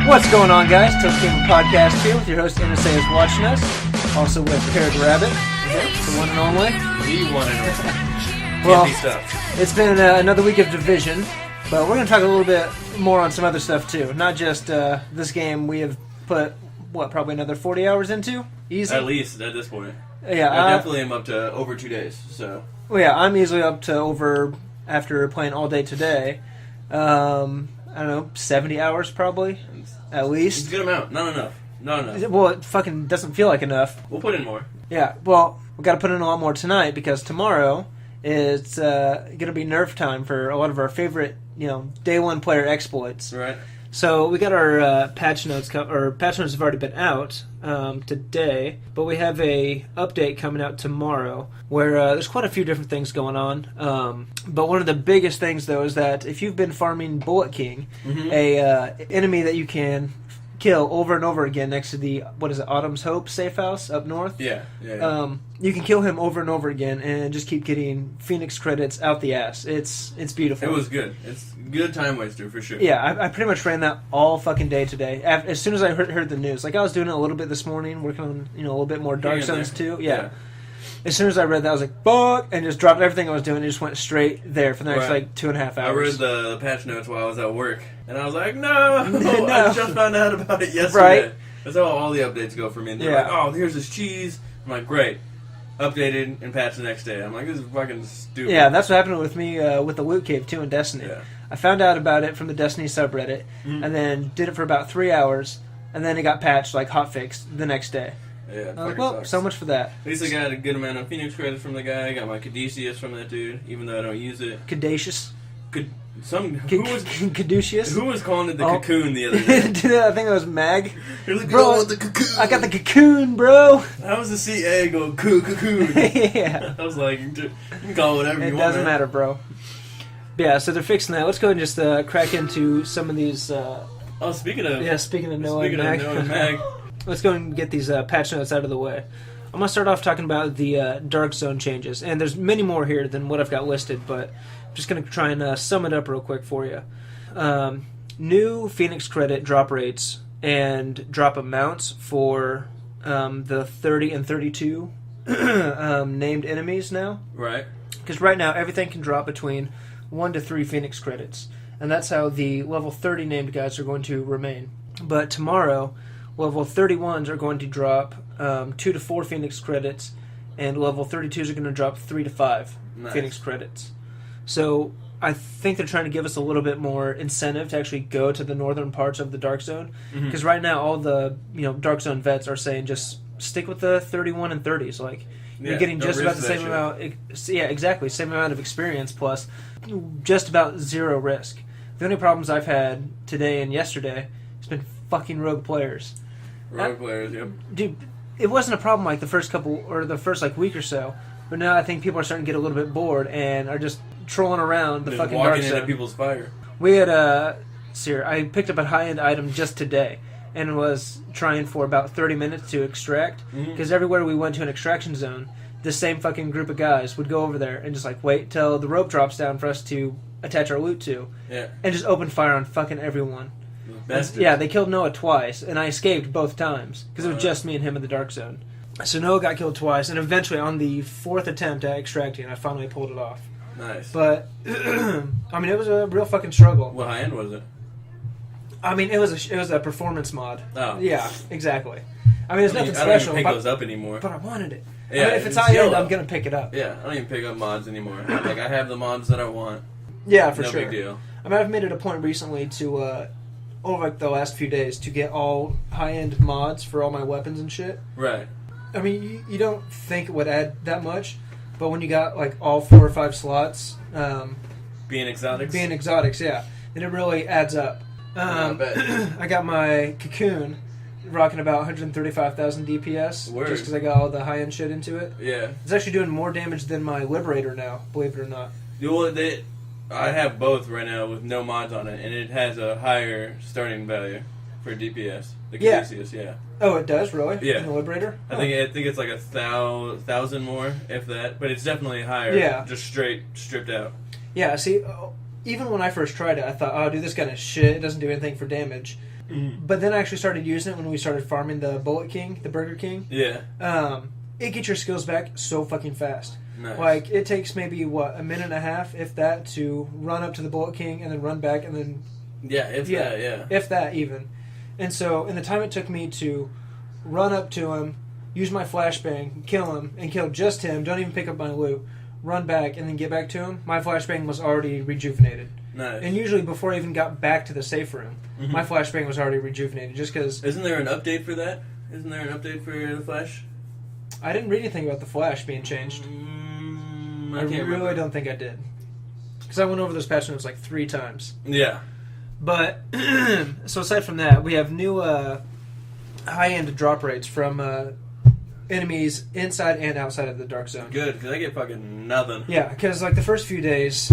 What's going on, guys? Tough Gamer Podcast here with your host, NSA, is watching us. Also with Parrot Rabbit, the one and only. The one and only. Well, Stuff. it's been another week of Division, but we're going to talk a little bit more on some other stuff, too. Not just this game we have put, probably another 40 hours into? Easy? At least, at this point. Yeah, I definitely am up to over 2 days, so. Well, yeah, I'm easily up to over, after playing all day today, I don't know, 70 hours probably, at least. It's a good amount. Not enough. Well, it fucking doesn't feel like enough. We'll put in more. Yeah, well, we got to put in a lot more tonight because tomorrow it's going to be nerf time for a lot of our favorite, day one player exploits. Right. So we got our patch notes. Patch notes have already been out today, but we have a update coming out tomorrow where there's quite a few different things going on. But one of the biggest things, though, is that if you've been farming Bullet King, a enemy that you can kill over and over again next to the Autumn's Hope safe house up north. Yeah. You can kill him over and over again and just keep getting Phoenix credits out the ass. It's beautiful. It was good. It's a good time waster for sure. Yeah, I pretty much ran that all fucking day today. As soon as I heard the news, like I was doing it a little bit this morning, working on a little bit more Dark Zones too. Yeah. As soon as I read that, I was like, "Fuck!" and just dropped everything I was doing and just went straight there for the next 2.5 hours. I read the patch notes while I was at work, and I was like, "No, I just found out about it yesterday." Right. That's how all the updates go for me. And they're like, "Oh, here's this cheese." I'm like, "Great." Updated and patched the next day. I'm like, this is fucking stupid. Yeah, that's what happened with me with the Loot Cave too in Destiny. Yeah. I found out about it from the Destiny subreddit, and then did it for about 3 hours, and then it got patched like hotfix the next day. Yeah, I was like, well, sucks. so much for that. At least I got a good amount of Phoenix credits from the guy. I got my Caduceus from that dude, even though I don't use it. Caduceus. Caduceus? Who was calling it the cocoon the other day? I think it was Mag. You're like, bro, the cocoon. I got the cocoon, bro. That was the CA go cocoon. Yeah. I was like, you can call it whatever you want. It doesn't matter, bro. Yeah, so they're fixing that. Let's go and just crack into some of these. Speaking of Noah and Mag. Let's go and get these patch notes out of the way. I'm going to start off talking about the Dark Zone changes. And there's many more here than what I've got listed, but I'm just going to try and sum it up real quick for you. New Phoenix credit drop rates and drop amounts for the 30 and 32 named enemies now. Right. Because right now, everything can drop between 1 to 3 Phoenix credits. And that's how the level 30 named guys are going to remain. But tomorrow, level 31s are going to drop 2 to 4 Phoenix credits, and level 32s are going to drop 3 to 5 Phoenix credits. So I think they're trying to give us a little bit more incentive to actually go to the northern parts of the Dark Zone. Because right now, all the Dark Zone vets are saying just stick with the 31 and 30s. Like, you're getting just about the same amount. Yeah, exactly. Same amount of experience plus just about zero risk. The only problems I've had today and yesterday has been fucking rogue players. Rogue players, yep. Dude, it wasn't a problem like the first couple or the first week or so, but now I think people are starting to get a little bit bored and are just trolling around the just fucking Dark Zone. Walking into people's fire. We had I picked up a high-end item just today and was trying for about 30 minutes to extract because everywhere we went to an extraction zone, the same fucking group of guys would go over there and just wait till the rope drops down for us to attach our loot to, and just open fire on fucking everyone. Yeah, they killed Noah twice, and I escaped both times because it was just me and him in the Dark Zone. So Noah got killed twice, and eventually on the 4th attempt at extracting, I finally pulled it off. Nice. But I mean, it was a real fucking struggle. What high end was it? I mean, it was a performance mod. Oh, yeah, exactly. I mean, it's nothing special. I don't even pick those up anymore. But I wanted it. Yeah, I mean, if it's high end, I'm gonna pick it up. Yeah, I don't even pick up mods anymore. Like I have the mods that I want. Yeah, for no sure. No big deal. I mean, I've made it a point recently to, over the last few days, to get all high-end mods for all my weapons and shit. Right. I mean, you don't think it would add that much, but when you got, all 4 or 5 slots... being exotics? Being exotics, yeah. Then it really adds up. I bet. I got my Cocoon rocking about 135,000 DPS, just because I got all the high-end shit into it. Yeah. It's actually doing more damage than my Liberator now, believe it or not. I have both right now with no mods on it, and it has a higher starting value for DPS. The Caduceus, yeah. Oh, it does, really? Yeah. In the Liberator? I think it's like 1,000 more, if that, but it's definitely higher. Yeah. Just stripped out. Yeah, see, even when I first tried it, I thought, oh, dude, this gun is shit. It doesn't do anything for damage. But then I actually started using it when we started farming the Bullet King, the Burger King. Yeah. It gets your skills back so fucking fast. Nice. Like, it takes maybe, a minute and a half, if that, to run up to the Bullet King and then run back and then... Yeah, If that, even. And so, in the time it took me to run up to him, use my flashbang, kill him, and kill just him, don't even pick up my loot, run back, and then get back to him, my flashbang was already rejuvenated. Nice. And usually, before I even got back to the safe room, my flashbang was already rejuvenated, just because... Isn't there an update for that? Isn't there an update for the Flash? I didn't read anything about the Flash being changed. I really don't think I did. Because I went over those patch notes like 3 times. Yeah. But, so aside from that, we have new high-end drop rates from enemies inside and outside of the Dark Zone. Good, because I get fucking nothing. Yeah, because like the first few days,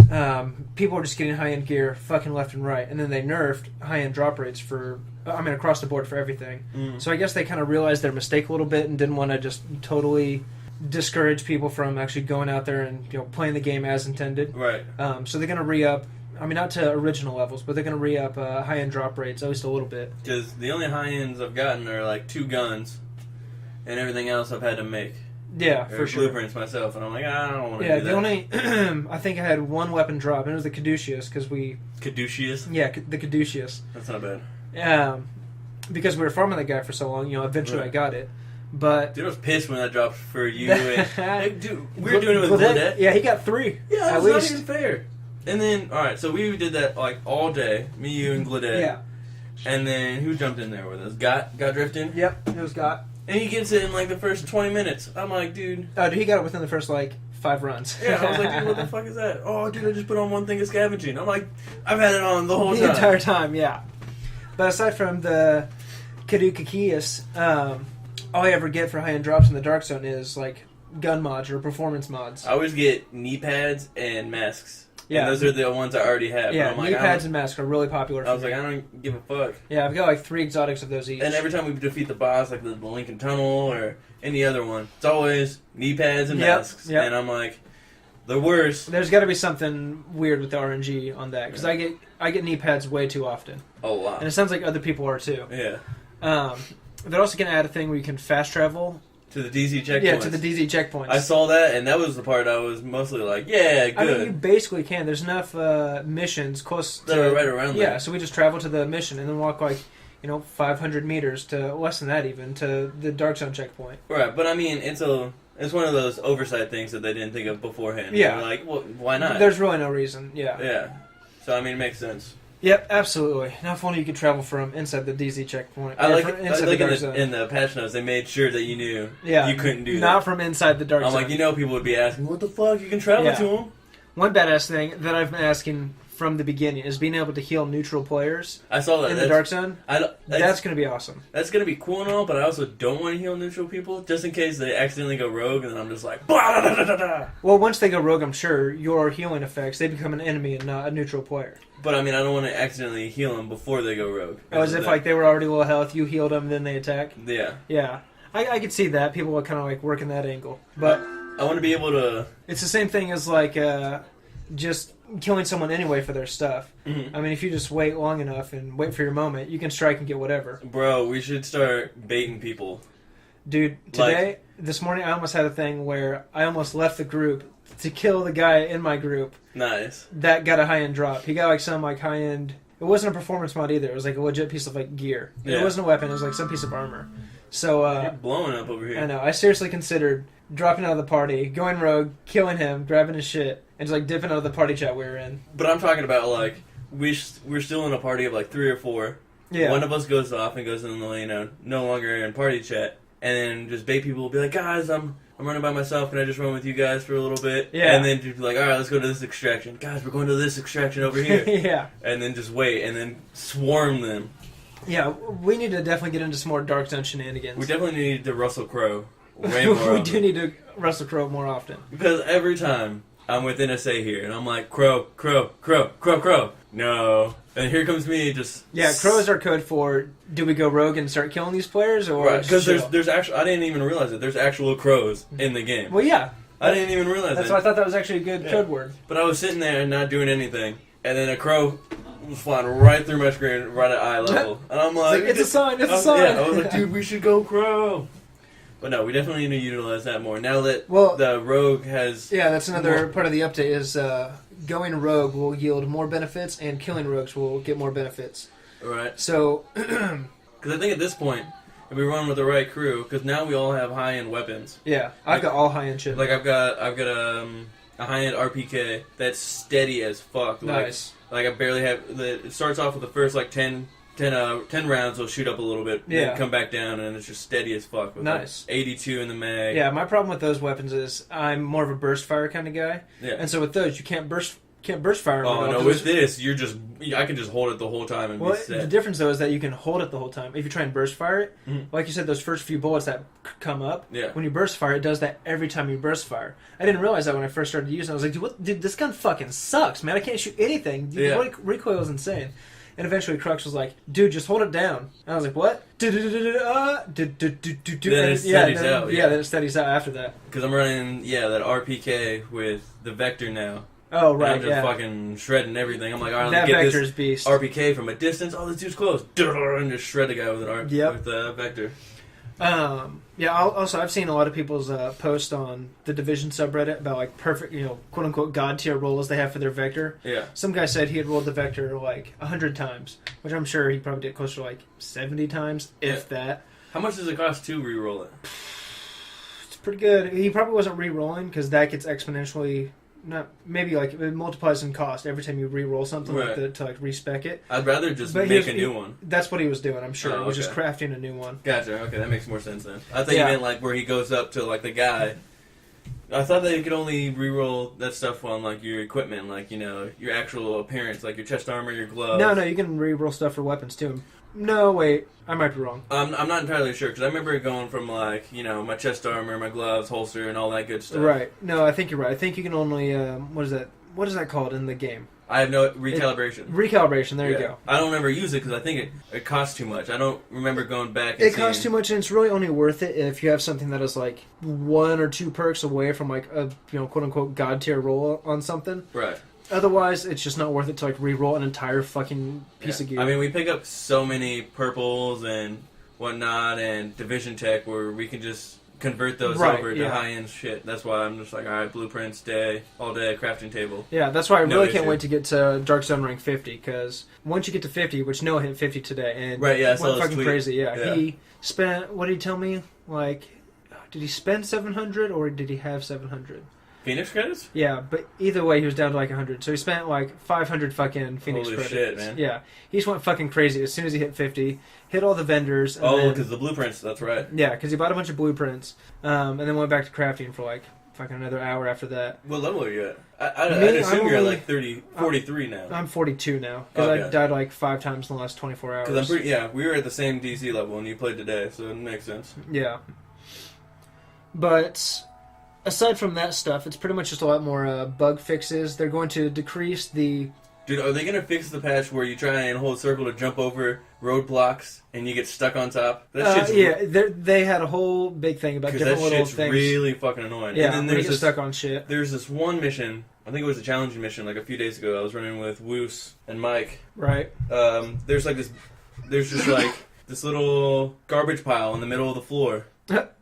people were just getting high-end gear fucking left and right, and then they nerfed high-end drop rates across the board for everything. So I guess they kind of realized their mistake a little bit and didn't want to just totally discourage people from actually going out there and playing the game as intended. Right. So they're going to re-up, not to original levels, but they're going to re-up high-end drop rates at least a little bit. Because the only high-ends I've gotten are like 2 guns, and everything else I've had to make. Yeah, for sure. Blueprints myself, and I'm like, I don't want to do that. Yeah, the only... I think I had 1 weapon drop, and it was the Caduceus, because we... Caduceus? Yeah, the Caduceus. That's not bad. Because we were farming that guy for so long, eventually Right. I got it. But... Dude, I was pissed when that dropped for you. And, dude, we were doing it with Gladette. Yeah, he got 3. Yeah, at that's least. not even fair. And then, alright, so we did that like all day. Me, you, and Gladette. Yeah. And then who jumped in there with us? Got drifting? Yep, it was got. And he gets it in like the first 20 minutes. I'm like, dude. Oh, dude, he got it within the first 5 runs. Yeah, I was like, dude, what the fuck is that? Oh, dude, I just put on one thing of scavenging. I'm like, I've had it on the whole time. The entire time, yeah. But aside from the Caduceus, all I ever get for high-end drops in the Dark Zone is gun mods or performance mods. I always get knee pads and masks. Yeah. And those are the ones I already have. Yeah, I'm like, knee pads and masks are really popular for I was me. like, I don't give a fuck. Yeah, I've got 3 exotics of those each. And every time we defeat the boss, like the Lincoln Tunnel or any other one, it's always knee pads and masks. Yep. And I'm like, the worst. There's got to be something weird with the RNG on that, because I get knee pads way too often. A lot. And it sounds like other people are too. Yeah. They're also going to add a thing where you can fast travel. To the DZ checkpoints. Yeah, to the DZ checkpoints. I saw that, and that was the part I was mostly like, yeah, good. I mean, you basically can. There's enough missions close to... That are right around there. Yeah, so we just travel to the mission and then walk 500 meters to less than that even to the Dark Zone checkpoint. Right, but I mean, it's one of those oversight things that they didn't think of beforehand. Yeah. They're like, well, why not? There's really no reason. Yeah. Yeah. So I mean, it makes sense. Yep, absolutely. Now, if only you could travel from inside the DZ checkpoint. I like inside the Dark Zone. in the patch notes they made sure that you knew Yeah, you couldn't do that. Not from inside the Dark I'm Zone. like, people would be asking, what the fuck? You can travel Yeah. to them? One badass thing that I've been asking from the beginning is being able to heal neutral players I saw that in the Dark Zone. That's That's going to be awesome. going to be cool and all, but I also don't want to heal neutral people just in case they accidentally go rogue, and then I'm just like, blah, da, da, da, da. Well, once they go rogue, I'm sure your healing effects, they become an enemy and not a neutral player. But I mean, I don't want to accidentally heal them before they go rogue. Oh, as if they were already low health, you healed them, then they attack. Yeah. Yeah, I could see that. People would kind of working that angle, but I want to be able to. it's the same thing as just killing someone anyway for their stuff. Mhm. I mean, if you just wait long enough and wait for your moment, you can strike and get whatever. Bro, we should start baiting people. Dude, this morning, I almost had a thing where I almost left the group to kill the guy in my group Nice. that got a high-end drop. He got some high-end... It wasn't a performance mod either. It was a legit piece of gear. Yeah. It wasn't a weapon. It was some piece of armor. So, You're blowing up over here. I know. I seriously considered dropping out of the party, going rogue, killing him, grabbing his shit, and just dipping out of the party chat we were in. But I'm talking about we're still in a party of 3 or 4. Yeah. One of us goes off and goes in the no longer in party chat, and then just bait people will be like, guys, I'm running by myself. Can I just run with you guys for a little bit? Yeah. And then just be like, all right, let's go to this extraction. Guys, we're going to this extraction over here. Yeah. And then just wait and then swarm them. Yeah, we need to definitely get into some more Dark Zone shenanigans. We definitely need to Russell Crowe way more We often. do need to Russell Crowe more often. Because every time I'm with NSA here, and I'm like, Crow, Crow, Crow, Crow, Crow. No. And here comes me just... Yeah, Crow is our code for, do we go rogue and start killing these players? Or Right, because chill? there's actual... I didn't even realize it. There's actual crows in the game. Well, yeah. I didn't even realize That's it. why I thought that was actually a good code word. But I was sitting there and not doing anything. And then a crow was flying right through my screen, right at eye level. And I'm like, it's a sign, it's a sign. Yeah, I was like, dude, we should go Crow. But no, we definitely need to utilize that more. Now that the Rogue has... Yeah, that's another part of the update is going Rogue will yield more benefits and killing Rogues will get more benefits. Right. So... Because I think at this point, if we run with the right crew, because now we all have high-end weapons. Yeah, I've got all high-end shit. Like, I've got a high-end RPK that's steady as fuck. Nice. Like I barely have... It starts off with the first, 10 rounds will shoot up a little bit, then come back down, and it's just steady as fuck. With nice. 82 in the mag. Yeah, my problem with those weapons is I'm more of a burst fire kind of guy. Yeah. And so with those, you can't burst fire. Oh, no, with this, I can just hold it the whole time and be set. The difference, though, is that you can hold it the whole time. If you try and burst fire it, like you said, those first few bullets that come up, when you burst fire, it does that every time you burst fire. I didn't realize that when I first started using it. I was like, dude, this gun fucking sucks, man. I can't shoot anything. The recoil is insane. And eventually Crux was like, dude, just hold it down. And I was like, what? Then it steadies out. Yeah, then it steadies out after that. Because I'm running, that RPK with the Vector now. Oh, right, and I'm just fucking shredding everything. I'm like, all right, that let me get Vector's this beast. RPK from a distance. Oh, this dude's close. And just shred a guy with the Vector. Also, I've seen a lot of people's posts on the Division subreddit about perfect, quote unquote god tier rolls they have for their Vector. Yeah. Some guy said he had rolled the Vector 100 times, which I'm sure he probably did closer to 70 times, if that. How much does it cost to re-roll it? It's pretty good. He probably wasn't re-rolling because that gets exponentially. It multiplies in cost every time you re-roll something to respec it. I'd rather just make a new one. That's what he was doing, I'm sure. He was just crafting a new one. Gotcha. Okay, that makes more sense then. I thought you meant where he goes up to the guy. I thought that you could only re-roll that stuff on your equipment, your actual appearance, your chest armor, your gloves. No, you can re-roll stuff for weapons too. No, wait, I might be wrong. I'm not entirely sure because I remember it going from my chest armor, my gloves, holster, and all that good stuff. Right. No, I think you're right. I think you can only what is that called in the game? I have no recalibration. Recalibration. There you go. I don't remember use it because I think it costs too much. I don't remember going back. And it costs too much, and it's really only worth it if you have something that is 1 or 2 perks away from a quote unquote god tier roll on something. Right. Otherwise, it's just not worth it to re-roll an entire fucking piece of gear. I mean, we pick up so many purples and whatnot and division tech where we can just convert those over to high-end shit. That's why I'm just all right, blueprints all day, crafting table. Yeah, that's why I really can't wait to get to Dark Zone rank 50, because once you get to 50, which Noah hit 50 today, and right, yeah, went fucking crazy, he spent, what did he tell me? Did he spend 700 or did he have 700? Phoenix credits? Yeah, but either way, he was down to 100. So he spent 500 fucking Phoenix credits. Holy shit, man. Yeah. He just went fucking crazy as soon as he hit 50. Hit all the vendors. Because the blueprints, that's right. Yeah, because he bought a bunch of blueprints. And then went back to crafting for fucking another hour after that. What level are you at? I'd assume you're at 43 now. I'm 42 now. Because I died 5 times in the last 24 hours. Because we were at the same DC level and you played today, so it makes sense. Yeah. But aside from that stuff, it's pretty much just a lot more bug fixes. They're going to decrease the... Dude, are they going to fix the patch where you try and hold circle to jump over roadblocks and you get stuck on top? That shit's they had a whole big thing about different little things. That shit's really fucking annoying. Yeah, and then there's stuck on shit. There's this one mission, I think it was a challenging mission a few days ago. I was running with Woos and Mike. Right. There's just this little garbage pile in the middle of the floor.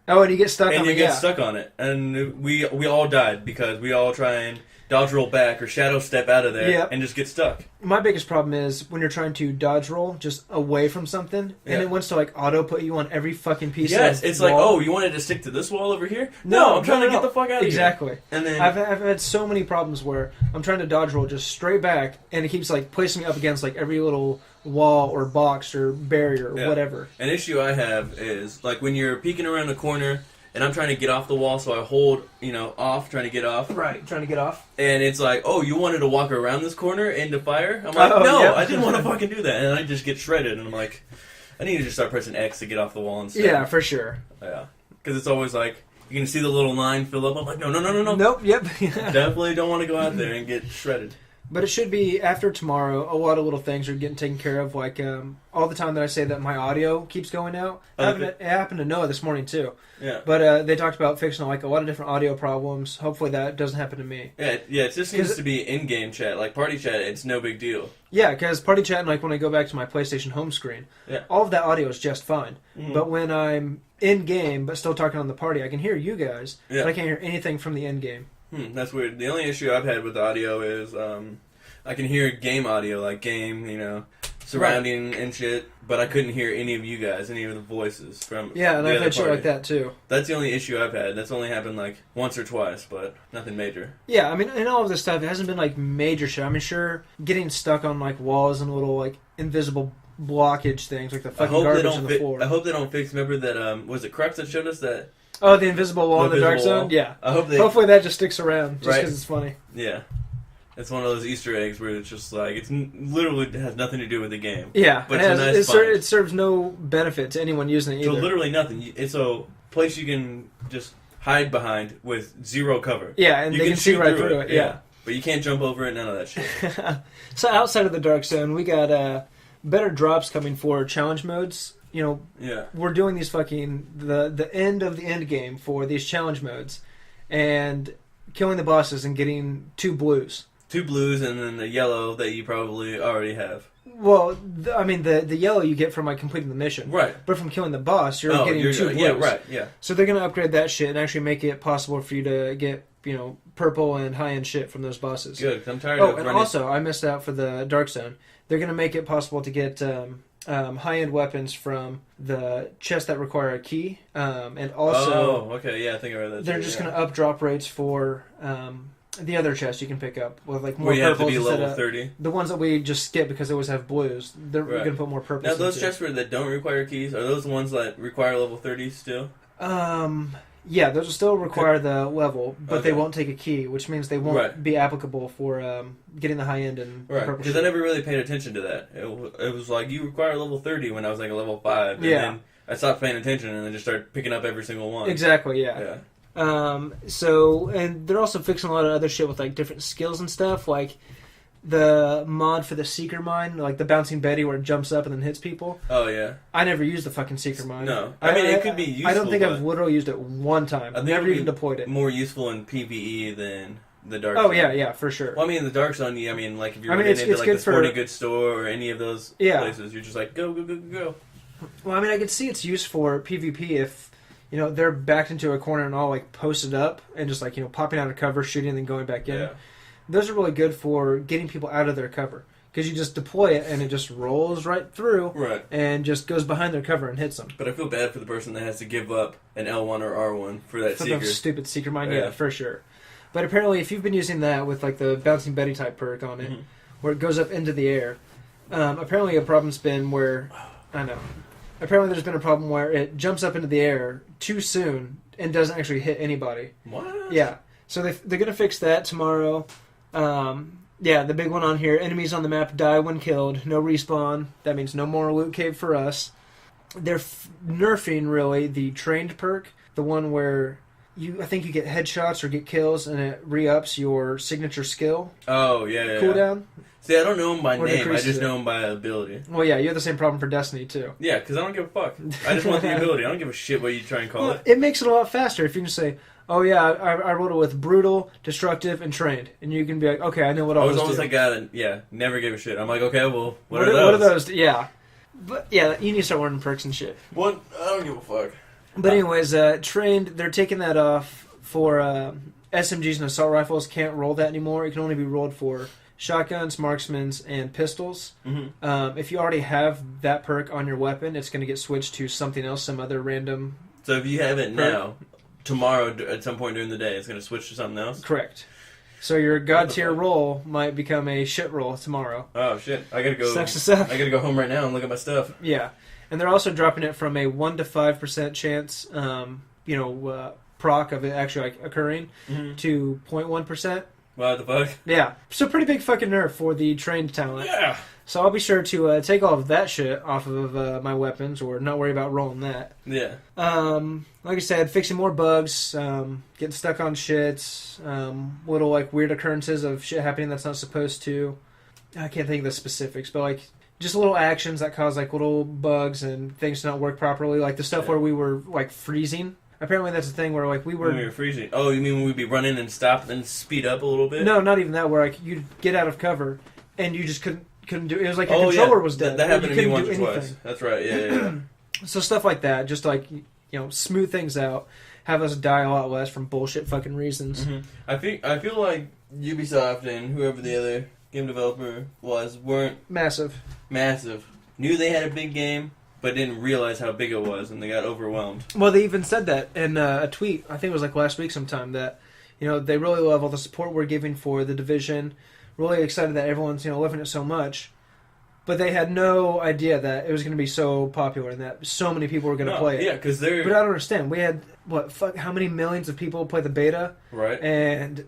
Oh, and you get stuck on it. And you get stuck on it. And we all died because we all try and dodge roll back or shadow step out of there and just get stuck. My biggest problem is when you're trying to dodge roll just away from something and it wants to auto put you on every fucking piece of it's wall. you wanted to stick to this wall over here? No, I'm trying to get the fuck out of here. Exactly. And then I've had so many problems where I'm trying to dodge roll just straight back and it keeps placing me up against every little wall or box or barrier or whatever. An issue I have is when you're peeking around the corner and I'm trying to get off the wall, so I hold, off, trying to get off. Right, trying to get off. And it's you wanted to walk around this corner into fire? I'm like, no, I didn't want to fucking do that. And I just get shredded, and I'm like, I need to just start pressing X to get off the wall instead. Yeah, for sure. Yeah. Because it's always you can see the little line fill up. I'm like, no. Nope, yep. Definitely don't want to go out there and get shredded. But it should be, after tomorrow, a lot of little things are getting taken care of. Like, all the time that I say that my audio keeps going out. It happened to Noah this morning, too. Yeah. But they talked about fixing, like, a lot of different audio problems. Hopefully that doesn't happen to me. Yeah, it just seems to be in-game chat. Like, party chat, it's no big deal. Yeah, because party chat, like, when I go back to my PlayStation home screen, all of that audio is just fine. Mm-hmm. But when I'm in-game, but still talking on the party, I can hear you guys, but I can't hear anything from the in-game. That's weird. The only issue I've had with the audio is I can hear game audio, like game, surrounding and shit, but I couldn't hear any of you guys, any of the voices from Yeah, and I've had shit like that, too. That's the only issue I've had. That's only happened, like, once or twice, but nothing major. Yeah, I mean, in all of this stuff, it hasn't been, like, major shit. I mean, sure, getting stuck on, like, walls and little, like, invisible blockage things, like the fucking garbage on the floor. I hope they don't fix, remember that, was it Crux that showed us that? Oh, the invisible wall in the Dark Zone? Yeah. Hopefully that just sticks around, just because it's funny. Yeah. It's one of those Easter eggs where it's just like, it's literally has nothing to do with the game. Yeah. But it serves no benefit to anyone using it either. So literally nothing. It's a place you can just hide behind with zero cover. Yeah, and they can see right through it. Yeah. But you can't jump over it, none of that shit. So outside of the Dark Zone, we got better drops coming for challenge modes. We're doing these fucking the end of the end game for these challenge modes, and killing the bosses and getting 2 blues. 2 blues and then the yellow that you probably already have. Well, the yellow you get from completing the mission. Right. But from killing the boss, you're getting 2 blues. Yeah, right, yeah. So they're going to upgrade that shit and actually make it possible for you to get, purple and high-end shit from those bosses. Good, because I'm tired of running... also, I missed out for the Dark Zone. They're going to make it possible to get high-end weapons from the chests that require a key. And also... Oh, okay, yeah, I think I read that. They're just going to up drop rates for... the other chests you can pick up with like more where you purples have to be level 30. The ones that we just skip because they always have blues. They're going to put more purples. Now those chests that don't require keys, are those the ones that require level 30 still? Yeah, those will still require the level, but they won't take a key, which means they won't be applicable for getting the high end and purple. Because I never really paid attention to that. It was like you require level 30 when I was like a level 5, and then I stopped paying attention and then just started picking up every single one. Exactly. Yeah. And they're also fixing a lot of other shit with like different skills and stuff, like the mod for the Seeker Mine, like the Bouncing Betty where it jumps up and then hits people. Oh, yeah. I never used the fucking Seeker Mine. No. I mean, it could be useful. I don't think I've literally used it one time. I've never even deployed it. More useful in PvE than the Dark Zone. Zone. Yeah, for sure. Well, I mean, in the Dark Zone, like if you're getting into like the Sporting Goods store or any of those places, you're just like, go. Well, I mean, I could see its use for PvP if... they're backed into a corner and all, like, posted up and just, like, popping out of cover, shooting, and then going back in. Yeah. Those are really good for getting people out of their cover. Because you just deploy it and it just rolls right through. Right. And just goes behind their cover and hits them. But I feel bad for the person that has to give up an L1 or R1 for that Seeker. For the stupid Seeker Mine, yeah, for sure. But apparently, if you've been using that with, like, the Bouncing Betty type perk on it, where it goes up into the air, apparently a problem's been where... I know. Apparently there's been a problem where it jumps up into the air too soon and doesn't actually hit anybody. What? Yeah. So they're going to fix that tomorrow. The big one on here, enemies on the map die when killed. No respawn. That means no more loot cave for us. They're nerfing, really, the trained perk. The one where I think you get headshots or get kills and it re-ups your signature skill. Oh, yeah. Cooldown. See, I don't know him by name. I just know him by ability. Well, yeah, you have the same problem for Destiny, too. Yeah, because I don't give a fuck. I just want the ability. I don't give a shit what you try and call it. It makes it a lot faster if you can say, oh, yeah, I rolled it with Brutal, Destructive, and Trained. And you can be like, okay, I know what all those do. I was almost like that, never gave a shit. I'm like, okay, well, what are those? What are those? Yeah. But, yeah, you need to start learning perks and shit. I don't give a fuck. But anyways, Trained, they're taking that off for SMGs and assault rifles. Can't roll that anymore. It can only be rolled for... shotguns, marksmans, and pistols. Mm-hmm. If you already have that perk on your weapon, it's going to get switched to something else, some other random... So if you have it now, tomorrow at some point during the day, it's going to switch to something else? Correct. So your god tier roll might become a shit roll tomorrow. Oh, shit. I got to go... Sucks to suck. I got to go home right now and look at my stuff. Yeah. And they're also dropping it from a 1 to 5% chance, proc of it actually occurring, to 0.1%. What the fuck? Yeah. So pretty big fucking nerf for the trained talent. Yeah. So I'll be sure to take all of that shit off of my weapons, or not worry about rolling that. Yeah. Like I said, fixing more bugs, getting stuck on shits, little like weird occurrences of shit happening that's not supposed to. I can't think of the specifics, but like just little actions that cause like little bugs and things to not work properly. Like the stuff where we were like freezing. Apparently that's the thing where like we were... When we were freezing. Oh, you mean when we'd be running and stop and then speed up a little bit? No, not even that. Where like you'd get out of cover and you just couldn't do it. It was like your controller was dead. That happened to me once or twice. That's right. Yeah. So stuff like that, just like smooth things out, have us die a lot less from bullshit fucking reasons. Mm-hmm. I feel like Ubisoft and whoever the other game developer weren't massive. Knew they had a big game, but didn't realize how big it was, and they got overwhelmed. Well, they even said that in a tweet. I think it was like last week sometime that they really love all the support we're giving for the Division. Really excited that everyone's loving it so much, but they had no idea that it was going to be so popular and that so many people were going to play it. Yeah, because they're... But I don't understand. We had how many millions of people play the beta, right? And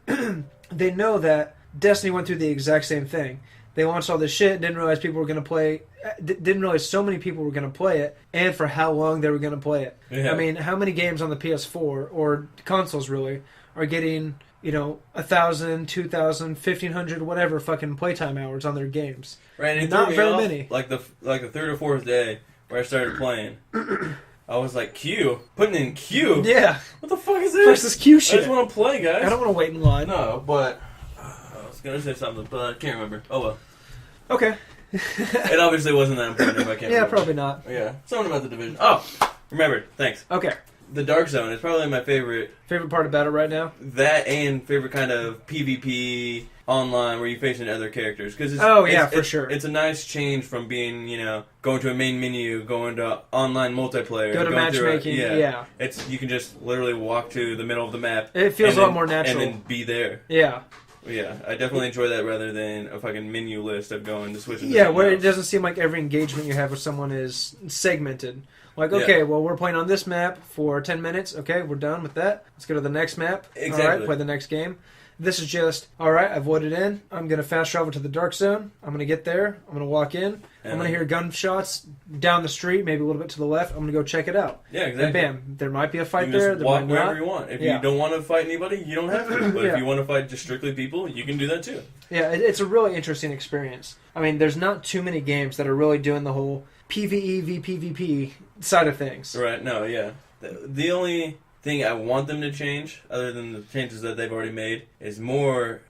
they know that Destiny went through the exact same thing. They launched all this shit, didn't realize people were going to play. Didn't realize so many people were going to play it, and for how long they were going to play it. Yeah. I mean, how many games on the PS4 or consoles really are getting 1,000, 2,000, 1,500, whatever fucking playtime hours on their games? Right, and not very many. Like the third or fourth day where I started playing, I was like, putting in Q. Yeah. What the fuck is this? Versus Q shit. I just want to play, guys. I don't want to wait in line. No, but I was gonna say something, but I can't remember. Oh well. Okay. It obviously wasn't that important if I can't remember. Probably not. Yeah. Something about the Division. Oh, remembered. Thanks. Okay. The Dark Zone is probably my favorite. Favorite part about it right now? That and favorite kind of PvP online where you're facing other characters. Cause for sure. It's a nice change from being, going to a main menu, going to online multiplayer. Go to matchmaking, yeah. You can just literally walk to the middle of the map. It feels a lot more natural. And then be there. Yeah. Yeah, I definitely enjoy that rather than a fucking menu list of going to switching. Yeah, where it doesn't seem like every engagement you have with someone is segmented. Like, okay, well, we're playing on this map for 10 minutes. Okay, we're done with that. Let's go to the next map. Exactly. All right, play the next game. This is just, all right, I've voted in. I'm going to fast travel to the Dark Zone. I'm going to get there. I'm going to walk in. I'm going to hear gunshots down the street, maybe a little bit to the left. I'm going to go check it out. Yeah, exactly. And bam, there might be a fight you there. Just walk wherever you want. If you don't want to fight anybody, you don't have to. But if you want to fight just strictly people, you can do that too. Yeah, it's a really interesting experience. I mean, there's not too many games that are really doing the whole PvE, VPVP side of things. Right, no, yeah. The only thing I want them to change, other than the changes that they've already made, is more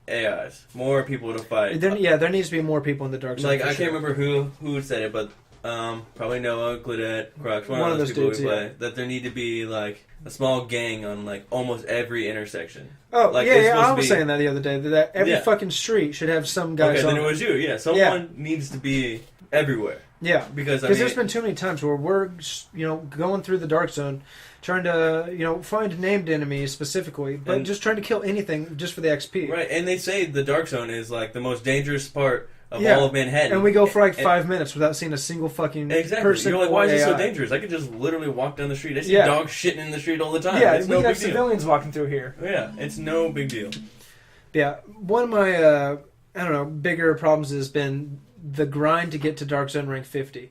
AIs. More people to fight. There needs to be more people in the Dark Zone. Like, I can't remember who said it, but probably Noah, Glidette, Crux, one of those people dudes, we play, that there need to be, like, a small gang on, like, almost every intersection. Oh, like, I was saying that the other day, that every fucking street should have some guys on. Okay, then it was you, yeah. Someone needs to be everywhere. Yeah, because there's been too many times where we're going through the Dark Zone, trying to find named enemies specifically, but just trying to kill anything just for the XP. Right, and they say the Dark Zone is like the most dangerous part of all of Manhattan, and we go for like 5 minutes without seeing a single fucking person. You're like, why is it so dangerous? I could just literally walk down the street. I see dogs shitting in the street all the time. Yeah, it's no big deal. Civilians walking through here. Yeah, it's no big deal. Yeah, one of my bigger problems has been the grind to get to Dark Zone rank 50.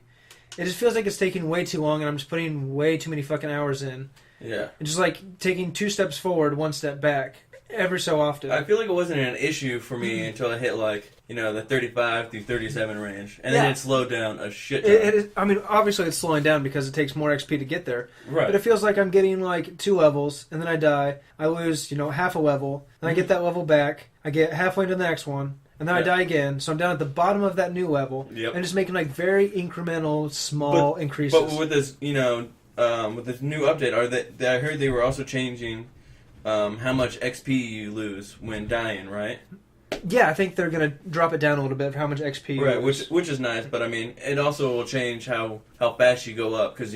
It just feels like it's taking way too long, and I'm just putting way too many fucking hours in. Yeah. It's just like taking 2 steps forward, 1 step back, every so often. I feel like it wasn't an issue for me until I hit the 35 through 37 range, and then it slowed down a shit ton. I mean, obviously it's slowing down because it takes more XP to get there. Right. But it feels like I'm getting like 2 levels, and then I die. I lose, half a level, and I get that level back. I get halfway to the next one. And then I die again, so I'm down at the bottom of that new level, and just making like very incremental, small increases. But with this, with this new update, I heard they were also changing how much XP you lose when dying, right? Yeah, I think they're gonna drop it down a little bit for how much XP you lose. Which is nice, but I mean, it also will change how fast you go up, because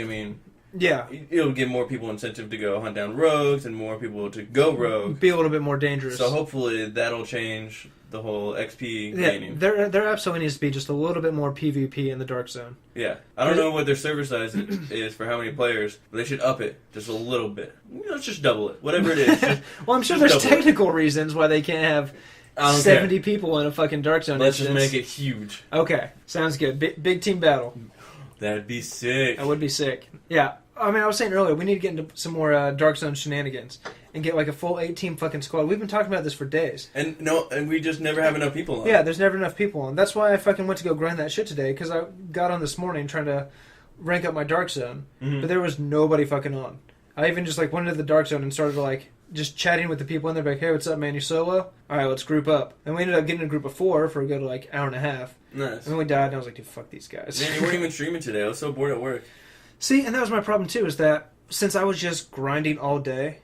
Yeah. It'll give more people incentive to go hunt down rogues and more people to go rogue. Be a little bit more dangerous. So hopefully that'll change the whole XP gaining. There absolutely needs to be just a little bit more PvP in the Dark Zone. Yeah. I don't know what their server size is for how many players, but they should up it just a little bit. Let's just double it. Whatever it is. Well, I'm sure there's technical reasons why they can't have 70 people in a fucking Dark Zone. Let's just make it huge. Okay. Sounds good. Big team battle. That'd be sick. That would be sick. Yeah. I mean, I was saying earlier, we need to get into some more Dark Zone shenanigans and get like a full 8-team fucking squad. We've been talking about this for days. And we just never have enough people on. Yeah, there's never enough people on. That's why I fucking went to go grind that shit today, because I got on this morning trying to rank up my Dark Zone, but there was nobody fucking on. I even just like went into the Dark Zone and started like just chatting with the people in there, like, hey, what's up, man? You solo? All right, let's group up. And we ended up getting a group of 4 for a good like hour and a half. Nice. And then we died, and I was like, dude, fuck these guys. Man, you weren't even streaming today. I was so bored at work. See, and that was my problem too, is that since I was just grinding all day,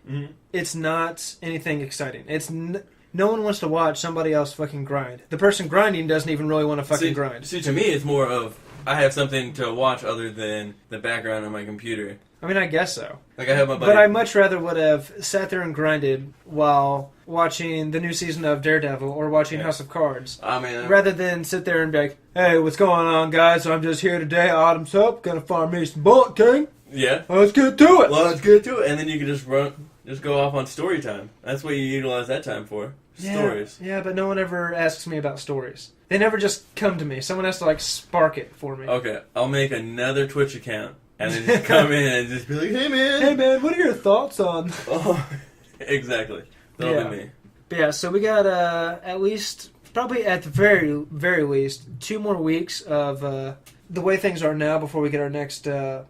it's not anything exciting. It's no one wants to watch somebody else fucking grind. The person grinding doesn't even really want to fucking grind. See, to me, it's more of I have something to watch other than the background on my computer. I mean, I guess so. Like I have my buddy. But I much rather would have sat there and grinded while watching the new season of Daredevil or watching House of Cards. I mean, rather than sit there and be like, hey, what's going on, guys? I'm just here today. Autumn's up. Gonna farm me some Bullet King. Yeah. Let's get to it. Let's get to it. And then you can just go off on story time. That's what you utilize that time for. Stories. Yeah, but no one ever asks me about stories. They never just come to me. Someone has to like spark it for me. Okay, I'll make another Twitch account and then just come in and just be like, hey man, what are your thoughts on? Oh, exactly. That'll be me. But yeah, so we got at least, probably at the very, very least, 2 more weeks of the way things are now before we get our next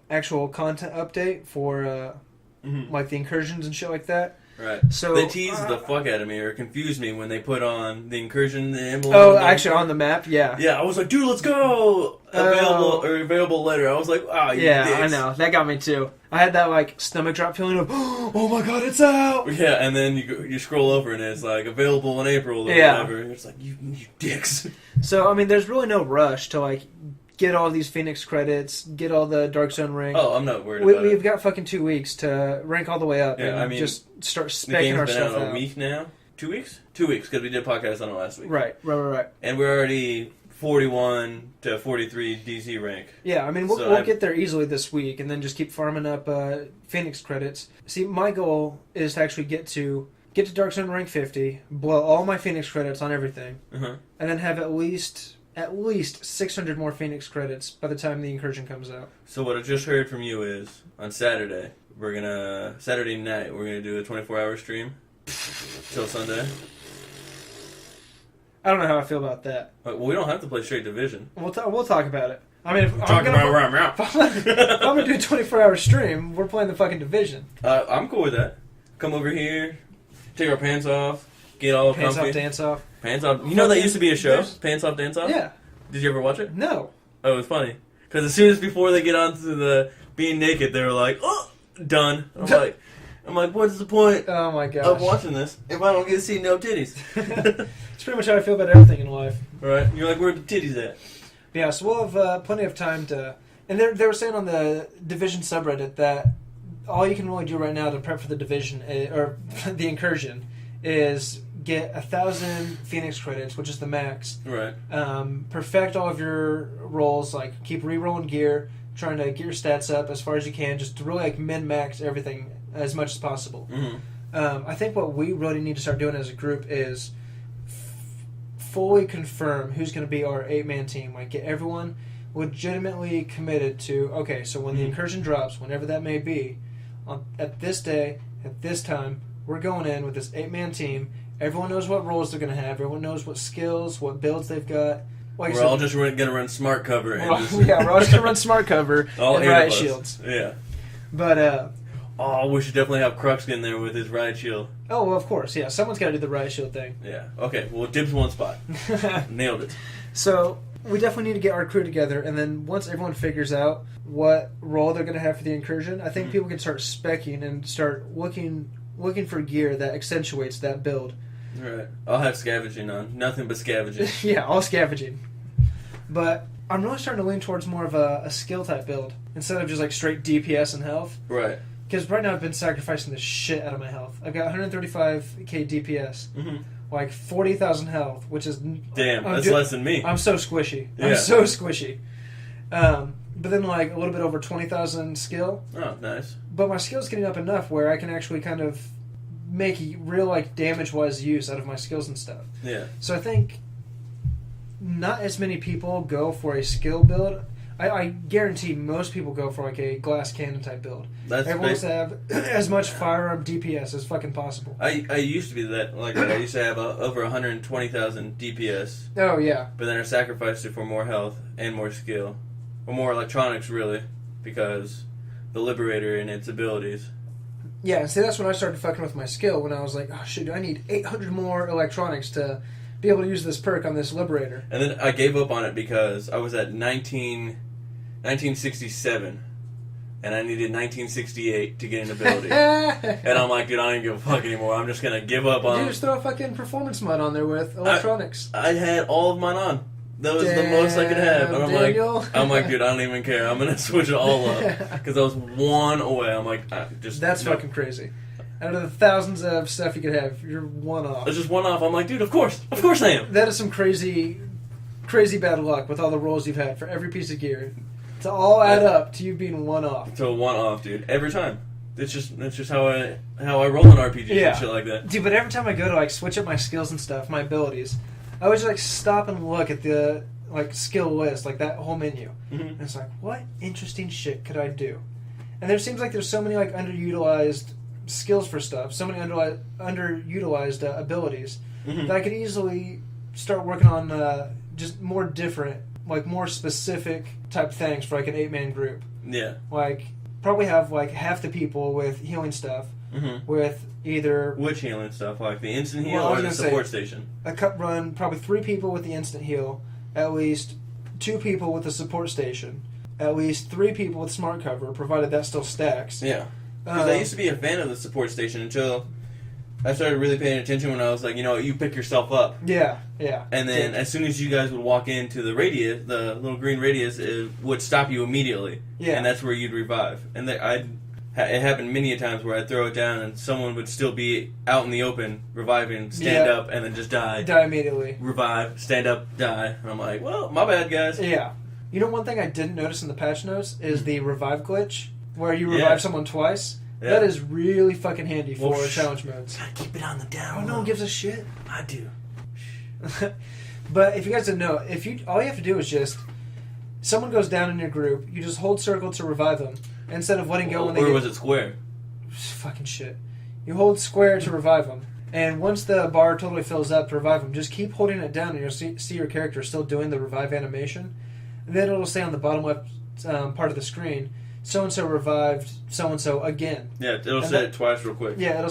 actual content update for like the incursions and shit like that. Right. So they teased the fuck out of me or confused me when they put on the incursion, the emblem. Oh, actually on the map, yeah. Yeah, I was like, dude, let's go. Available later. I was like, yeah, dicks. I know. That got me too. I had that like stomach drop feeling of, oh my god, it's out. Yeah, and then you scroll over and it's like available in April or whatever. And it's like you dicks. So I mean, there's really no rush to like get all these Phoenix credits, get all the Dark Zone rank. Oh, I'm not worried about it. We've got fucking 2 weeks to rank all the way up and just start specking our stuff out. The game's been out a week now? 2 weeks? 2 weeks, because we did a podcast on it last week. Right. And we're already 41 to 43 DC rank. Yeah, I mean, we'll get there easily this week, and then just keep farming up Phoenix credits. See, my goal is to actually get to Dark Zone rank 50, blow all my Phoenix credits on everything, and then have at least 600 more Phoenix credits by the time the incursion comes out. So what I just heard from you is, on Saturday night, we're gonna do a 24-hour stream till Sunday. I don't know how I feel about that. Well, we don't have to play straight division. We'll talk about it. I mean, if I'm gonna do a 24-hour stream, we're playing the fucking division. I'm cool with that. Come over here, take our pants off, get all pants comfy. Off, dance off. Pants Off. You know that used to be a show? Pants Off, Dance Off? Yeah. Did you ever watch it? No. Oh, it was funny. Because as soon as before they get onto the being naked, they were like, oh, done. I'm like, what's the point of watching this if I don't get to see no titties? It's pretty much how I feel about everything in life. Right? You're like, where the titties at? Yeah, so we'll have plenty of time to... And they were saying on the Division subreddit that all you can really do right now to prep for the Division, or the incursion, is get 1,000 Phoenix credits, which is the max. Right. Perfect all of your rolls, like keep re-rolling gear, trying to get your stats up as far as you can, just to really like min-max everything as much as possible. I think what we really need to start doing as a group is fully confirm who's going to be our 8-man team. Like get everyone legitimately committed to, okay, so when the incursion drops, whenever that may be, at this day, at this time, we're going in with this 8-man team. Everyone knows what roles they're going to have. Everyone knows what skills, what builds they've got. Like we're all just going to run smart cover. We're all just going to run smart cover and riot shields. Yeah. But, we should definitely have Crux in there with his riot shield. Oh, well, of course, yeah. Someone's got to do the riot shield thing. Yeah. Okay, well, dibs one spot. Nailed it. So, we definitely need to get our crew together, and then once everyone figures out what role they're going to have for the incursion, I think people can start speccing and start looking for gear that accentuates that build. Right. I'll have scavenging on. Nothing but scavenging. Yeah, all scavenging. But I'm really starting to lean towards more of a skill type build instead of just like straight DPS and health. Right. Because right now I've been sacrificing the shit out of my health. I've got 135k DPS, like 40,000 health, which is damn. That's less than me. I'm so squishy. Yeah. I'm so squishy. But then like a little bit over 20,000 skill. Oh, nice. But my skill's getting up enough where I can actually kind of make real like damage-wise use out of my skills and stuff. Yeah. So I think not as many people go for a skill build. I guarantee most people go for like a glass cannon type build. Everyone wants to have as much firearm DPS as fucking possible. I used to be that like that. I used to have over 120,000 DPS. Oh yeah. But then I sacrificed it for more health and more skill, or more electronics really, because the Liberator and its abilities. Yeah, see that's when I started fucking with my skill when I was like, oh shit, I need 800 more electronics to be able to use this perk on this Liberator. And then I gave up on it because I was at 1967, and I needed 1968 to get an ability. And I'm like, dude, I don't give a fuck anymore. I'm just gonna give up on. Dude, just throw a fucking performance mod on there with electronics. I had all of mine on. That was the most I could have, and I'm like, dude, I don't even care. I'm gonna switch it all up because I was one away. I'm like, that's fucking crazy. Out of the thousands of stuff you could have, you're one off. It's just one off. I'm like, dude, of course I am. That is some crazy bad luck with all the rolls you've had for every piece of gear to all add up to you being one off. To one off, dude. Every time. It's just how I roll in RPGs and shit like that. Dude, but every time I go to like switch up my skills and stuff, my abilities, I always like stop and look at the like skill list, like that whole menu, and it's like, what interesting shit could I do? And there seems like there's so many like underutilized skills for stuff, so many underutilized abilities that I could easily start working on just more different, like more specific type things for like an 8-man group. Yeah. Like probably have like half the people with healing stuff with either which healing stuff, like the instant heal or the support station. A cup run, probably 3 people with the instant heal, at least 2 people with the support station, at least 3 people with smart cover, provided that still stacks. Yeah. Because I used to be a fan of the support station until I started really paying attention when I was like, you pick yourself up. Yeah, yeah. And then as soon as you guys would walk into the radius, the little green radius, it would stop you immediately. Yeah. And that's where you'd revive. And it happened many a times where I'd throw it down and someone would still be out in the open, reviving, stand up, and then just die. Die immediately. Revive, stand up, die. And I'm like, well, my bad, guys. Yeah. You know, one thing I didn't notice in the patch notes is the revive glitch, where you revive someone twice. Yeah. That is really fucking handy for challenge modes. Gotta keep it on the down. Oh, no one gives a shit. I do. But if you guys didn't know, all you have to do is just someone goes down in your group, you just hold circle to revive them instead of letting go when they Or was it square? Fucking shit. You hold square to revive them, and once the bar totally fills up to revive them, just keep holding it down, and you'll see your character still doing the revive animation, and then it'll say on the bottom left part of the screen, so-and-so revived so-and-so again. Yeah, it'll say it twice real quick. Yeah, it'll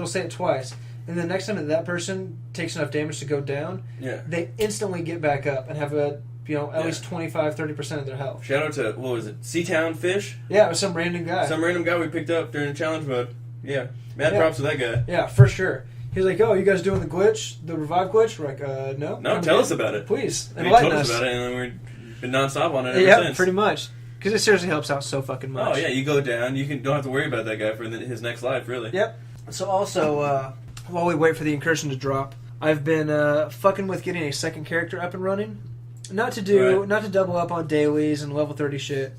say it twice. And the next time that person takes enough damage to go down, they instantly get back up and have at least 25-30% of their health. Shout out to, what was it, Seatown Fish? Yeah, it was some random guy. Some random guy we picked up during the challenge mode. Yeah, mad props to that guy. Yeah, for sure. He was like, oh, you guys doing the glitch, the revive glitch? We're like, no. No, tell us about it. Please, enlighten us. About it, and then we've been nonstop on it ever since. Yeah, pretty much. Because it seriously helps out so fucking much. Oh, yeah, you go down, don't have to worry about that guy for his next life, really. Yep. So also, while we wait for the incursion to drop, I've been fucking with getting a second character up and running. Not to double up on dailies and level 30 shit,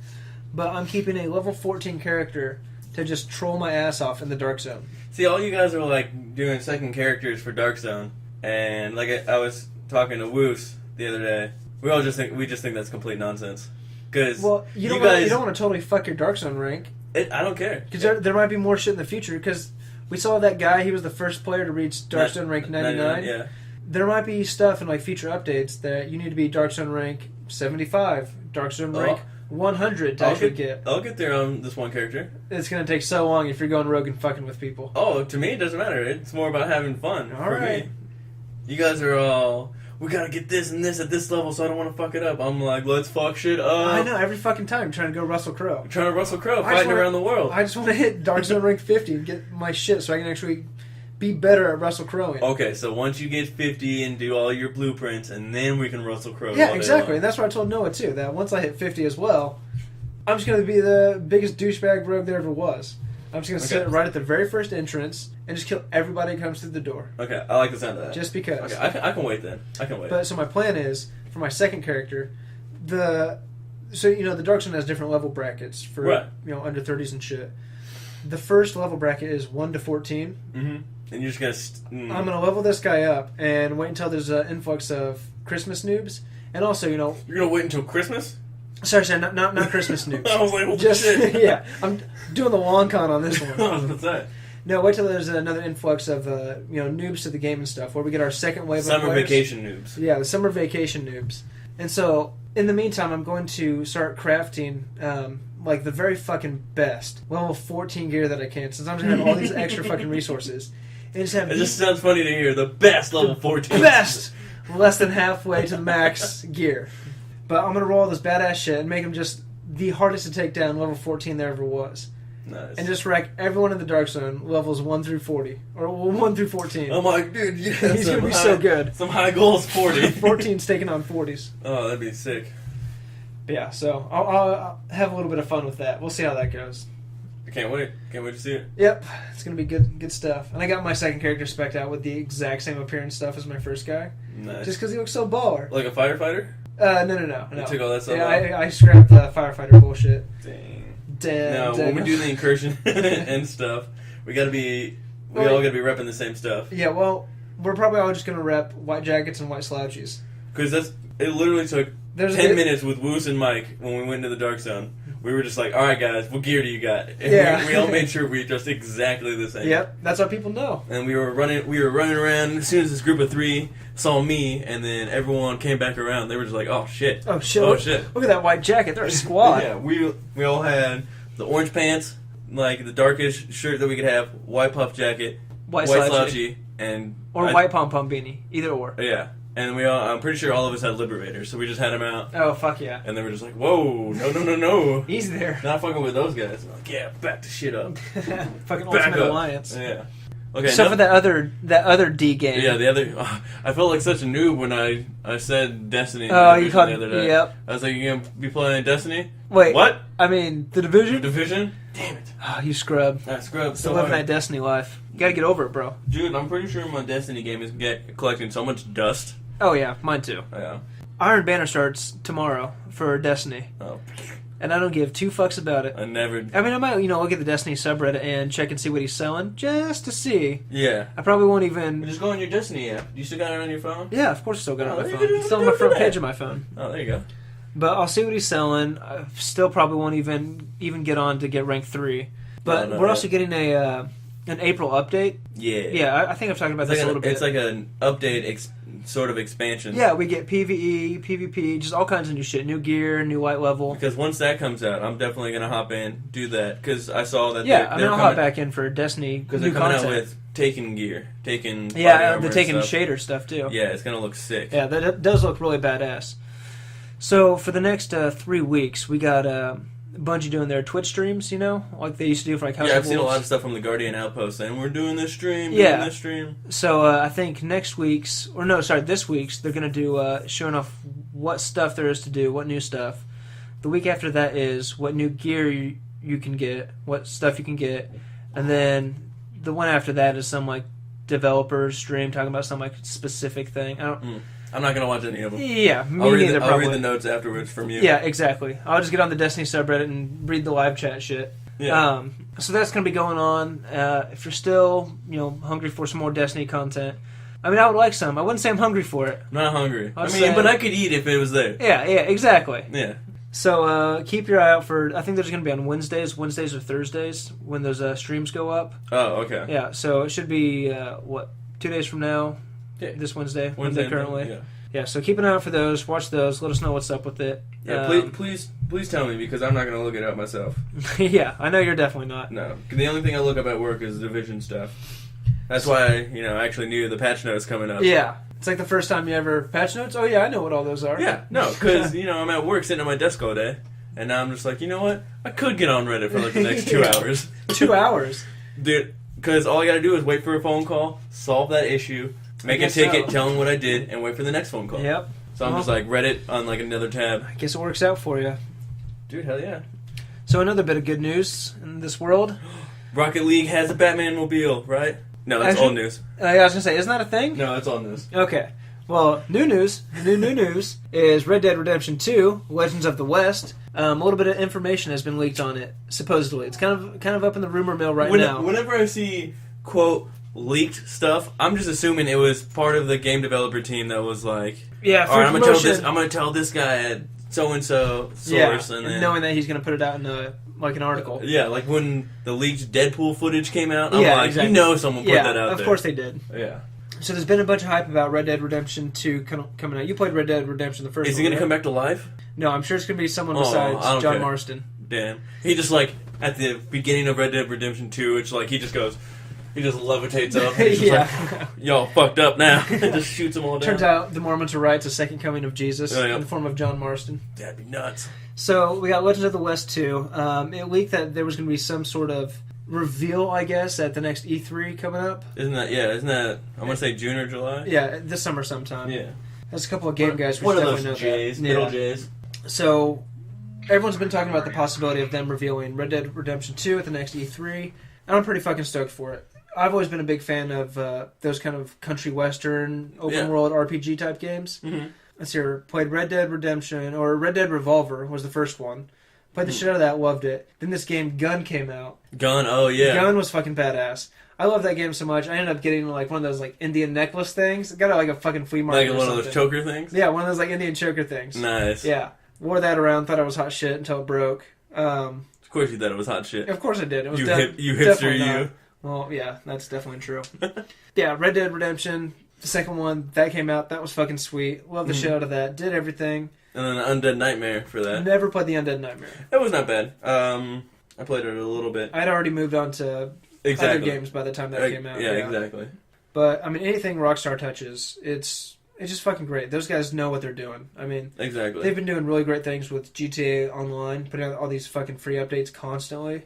but I'm keeping a level 14 character to just troll my ass off in the Dark Zone. See, all you guys are like doing second characters for Dark Zone, and like I was talking to Woos the other day. We just think that's complete nonsense. Cause you don't want to totally fuck your Dark Zone rank. I don't care. Because there might be more shit in the future. Because we saw that guy; he was the first player to reach Dark Zone rank 99. Yeah. There might be stuff in like future updates that you need to be Dark Zone rank 75, Dark Zone rank 100 to actually get. I'll get there on this one character. It's gonna take so long if you're going rogue and fucking with people. Oh, to me it doesn't matter. It's more about having fun. All right. Me. You guys are all, we gotta get this and this at this level, so I don't want to fuck it up. I'm like, let's fuck shit up. I know, every fucking time I'm trying to go Russell Crowe. Fighting around the world. I just want to hit Dark Zone rank 50 and get my shit so I can actually be better at Russell Crowing. Okay, so once you get 50 and do all your blueprints, and then we can Russell Crowe. Yeah, exactly. And that's what I told Noah, too, that once I hit 50 as well, I'm just going to be the biggest douchebag rogue there ever was. I'm just going to sit right at the very first entrance and just kill everybody who comes through the door. Okay, I like the sound of that. Just because. Okay, I can wait then. I can wait. But so my plan is, for my second character, the Dark Zone has different level brackets for under 30s and shit. The first level bracket is 1 to 14. Mm-hmm. And you're just gonna. I'm gonna level this guy up and wait until there's an influx of Christmas noobs, and also you're gonna wait until Christmas. Sorry, not Christmas noobs. I was like, holy just shit. Yeah, I'm doing the long con on this one. I was gonna say. No, wait till there's another influx of noobs to the game and stuff, where we get our second wave of summer vacation noobs. Yeah, the summer vacation noobs. And so, in the meantime, I'm going to start crafting like the very fucking best level 14 gear that I can, since I'm just gonna have all these extra fucking resources. And just have it just sounds funny to hear the best level 14. Best, less than halfway to the max gear. But I'm gonna roll all this badass shit and make him just the hardest to take down level 14 there ever was. Nice. And just wreck everyone in the Dark Zone levels 1 through 40 or 1 through 14. I'm like, dude, yeah, he's gonna be so good. Some high goals, 40. 14's taking on 40s. Oh, that'd be sick. But yeah, so I'll have a little bit of fun with that. We'll see how that goes. I can't wait. Can't wait to see it. Yep, it's gonna be good stuff. And I got my second character spec'd out with the exact same appearance stuff as my first guy. Nice. Just because he looks so baller. Like a firefighter? No. You took all that stuff off? I scrapped the firefighter bullshit. Dang. Now, when we do the incursion and stuff, we all gotta be repping the same stuff. Yeah, well, we're probably all just gonna rep white jackets and white slouchies. Because it literally took 10 minutes with Woos and Mike when we went into the Dark Zone. We were just like, all right, guys, what gear do you got? And we all made sure we dressed exactly the same. Yep, that's how people know. And we were running around. As soon as this group of 3 saw me, and then everyone came back around, they were just like, oh shit. Oh shit. Look at that white jacket. They're a squad. Yeah, we all had the orange pants, like the darkest shirt that we could have, white puff jacket, white slouchy, and white pom-pom beanie. Either or. Yeah. And I'm pretty sure all of us had Liberators, so we just had them out. Oh, fuck yeah. And they were just like, whoa, no. Easy there. Not fucking with those guys. I'm like, yeah, back the shit up. Fucking Ultimate Alliance. Yeah. Okay. So for that other D game. Yeah, the other. I felt like such a noob when I said Destiny. Oh, you called the other day. Yep. I was like, you gonna be playing Destiny? Wait. What? I mean, the Division? Division? Damn it. Oh, you scrub. I scrubbed so Still living hard. that Destiny life. You gotta get over it, bro. Dude, I'm pretty sure my Destiny game is collecting so much dust. Oh yeah, mine too. Yeah. Iron Banner starts tomorrow for Destiny. Oh. And I don't give 2 fucks about it. I mean, I might, look at the Destiny subreddit and check and see what he's selling, just to see. Yeah. I probably won't even... Just go on your Destiny app. You still got it on your phone? Yeah, of course I still got it on my phone. It's still on my front page of my phone. Oh, there you go. But I'll see what he's selling. I still probably won't even get on to get rank 3. But we're also getting an April update. Yeah. Yeah, I think I've talked about this a little bit. It's like an update sort of expansion. Yeah, we get PvE, PvP, just all kinds of new shit. New gear, new light level. Because once that comes out, I'm definitely going to hop in, do that. Because I saw that I'll hop back in for Destiny. Because they're coming out with Taken gear. Taken the Taken shader stuff, too. Yeah, it's going to look sick. Yeah, that does look really badass. So, for the next 3 weeks, we got Bungie doing their Twitch streams, like they used to do for like House of Wolves. Wolves. I've seen a lot of stuff from the Guardian Outpost saying, we're doing this stream, doing this stream. So, I think this week's, they're going to do showing off what stuff there is to do, what new stuff. The week after that is what new gear you can get, what stuff you can get. And then the one after that is some like developer stream talking about some like specific thing. I'm not going to watch any of them. Yeah, me neither, probably. I'll read the notes afterwards from you. Yeah, exactly. I'll just get on the Destiny subreddit and read the live chat shit. Yeah. So that's going to be going on. If you're still, hungry for some more Destiny content, I mean, I would like some. I wouldn't say I'm hungry for it. I'm not hungry. But I could eat if it was there. Yeah, exactly. Yeah. So keep your eye out for, I think there's going to be on Wednesdays or Thursdays when those streams go up. Oh, okay. Yeah, so it should be, 2 days from now? Yeah. This Wednesday currently. Yeah. So keep an eye out for those. Watch those. Let us know what's up with it. Yeah, please tell me, because I'm not going to look it up myself. Yeah, I know you're definitely not. No, the only thing I look up at work is Division stuff. That's why I actually knew the patch notes coming up. Yeah, it's like the first time you ever patch notes. Oh yeah, I know what all those are. Yeah, no, because I'm at work sitting at my desk all day, and now I'm just like, you know what? I could get on Reddit for like the next 2 hours. 2 hours, dude. Because all I got to do is wait for a phone call, solve that issue, make a ticket, tell them what I did, and wait for the next phone call. Yep. So I'm just like Reddit on like another tab. I guess it works out for you. Dude, hell yeah. So another bit of good news in this world. Rocket League has a Batman mobile, right? No, that's old news. I was going to say, isn't that a thing? No, it's old news. Okay. Well, new news is Red Dead Redemption 2, Legends of the West. A little bit of information has been leaked on it, supposedly. It's kind of up in the rumor mill now. Whenever I see, quote, leaked stuff, I'm just assuming it was part of the game developer team that was like, yeah, for all right, promotion, I'm going to tell this guy at so-and-so source. Yeah, and then, knowing that he's going to put it out in an article. Yeah, like when the leaked Deadpool footage came out, I'm like, exactly. you know someone put that out there. Of course they did. Yeah. So there's been a bunch of hype about Red Dead Redemption 2 coming out. You played Red Dead Redemption the first one. Is he going to come back to life? No, I'm sure it's going to be someone besides John Marston. Damn. He just like, at the beginning of Red Dead Redemption 2, it's like he just levitates up. And he's just like, y'all fucked up now. And just shoots them all down. Turns out the Mormons are right. It's a second coming of Jesus in the form of John Marston. That'd be nuts. So we got Legends of the West 2. It leaked that there was going to be some sort of reveal, I guess, at the next E3 coming up. Isn't that, I want to say June or July? Yeah, this summer sometime. Yeah. There's a couple of game guys. One of those J's, middle J's. So everyone's been talking about the possibility of them revealing Red Dead Redemption 2 at the next E3, and I'm pretty fucking stoked for it. I've always been a big fan of those kind of country western, open world RPG type games. Mm-hmm. Let's hear. Played Red Dead Redemption, or Red Dead Revolver was the first one. Played the shit out of that, loved it. Then this game Gun came out. Gun, oh yeah. Gun was fucking badass. I love that game so much. I ended up getting like one of those like Indian necklace things. Got it like a fucking flea market. Like one of those choker things? Yeah, one of those like Indian choker things. Nice. Yeah. Wore that around, thought I was hot shit until it broke. Of course you thought it was hot shit. Of course I did. It was you hipster you. Well, yeah, that's definitely true. Yeah, Red Dead Redemption, the second one, that came out. That was fucking sweet. Loved the shit out of that. Did everything. And then Undead Nightmare for that. Never played the Undead Nightmare. That was not bad. I played it a little bit. I'd already moved on to other games by the time that came out. Yeah, exactly. But, I mean, anything Rockstar touches, it's just fucking great. Those guys know what they're doing. I mean, exactly. They've been doing really great things with GTA Online, putting out all these fucking free updates constantly.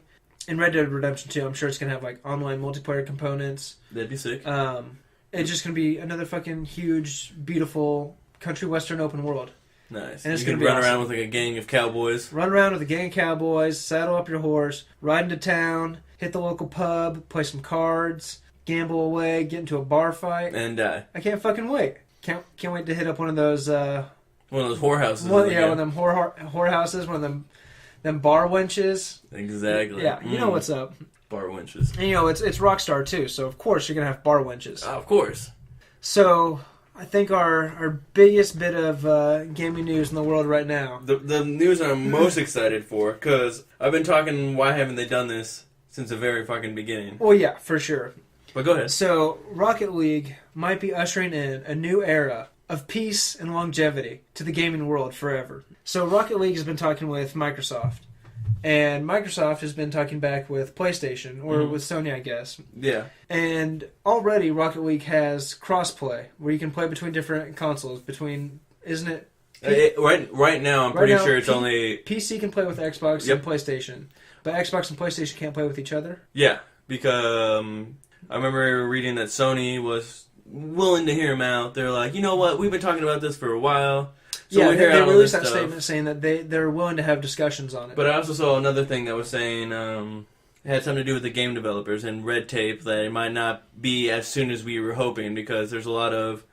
In Red Dead Redemption 2, I'm sure it's going to have, like, online multiplayer components. That'd be sick. It's just going to be another fucking huge, beautiful country western open world. Nice. And it's you can run around with like a gang of cowboys. Run around with a gang of cowboys, saddle up your horse, ride into town, hit the local pub, play some cards, gamble away, get into a bar fight. And die. I can't fucking wait. Can't wait to hit up one of those... one of those whorehouses. One of them whorehouses, one of them bar wenches. Exactly. Yeah, you know what's up. Bar wenches. And you know, it's Rockstar too, so of course you're going to have bar wenches. Of course. So, I think our biggest bit of gaming news in the world right now. The news I'm most excited for, because I've been talking, why haven't they done this since the very fucking beginning? Well, yeah, for sure. But go ahead. So, Rocket League might be ushering in a new era of peace and longevity to the gaming world forever. So, Rocket League has been talking with Microsoft. And Microsoft has been talking back with PlayStation, or with Sony, I guess. Yeah. And already Rocket League has crossplay, where you can play between different consoles. Isn't it? Right now, I'm pretty sure it's only... PC can play with Xbox and PlayStation. But Xbox and PlayStation can't play with each other? Yeah, because I remember reading that Sony was willing to hear him out. They're like, you know what, we've been talking about this for a while. So yeah, they released that statement saying that they're willing to have discussions on it. But I also saw another thing that was saying it had something to do with the game developers and red tape, that it might not be as soon as we were hoping, because there's a lot of,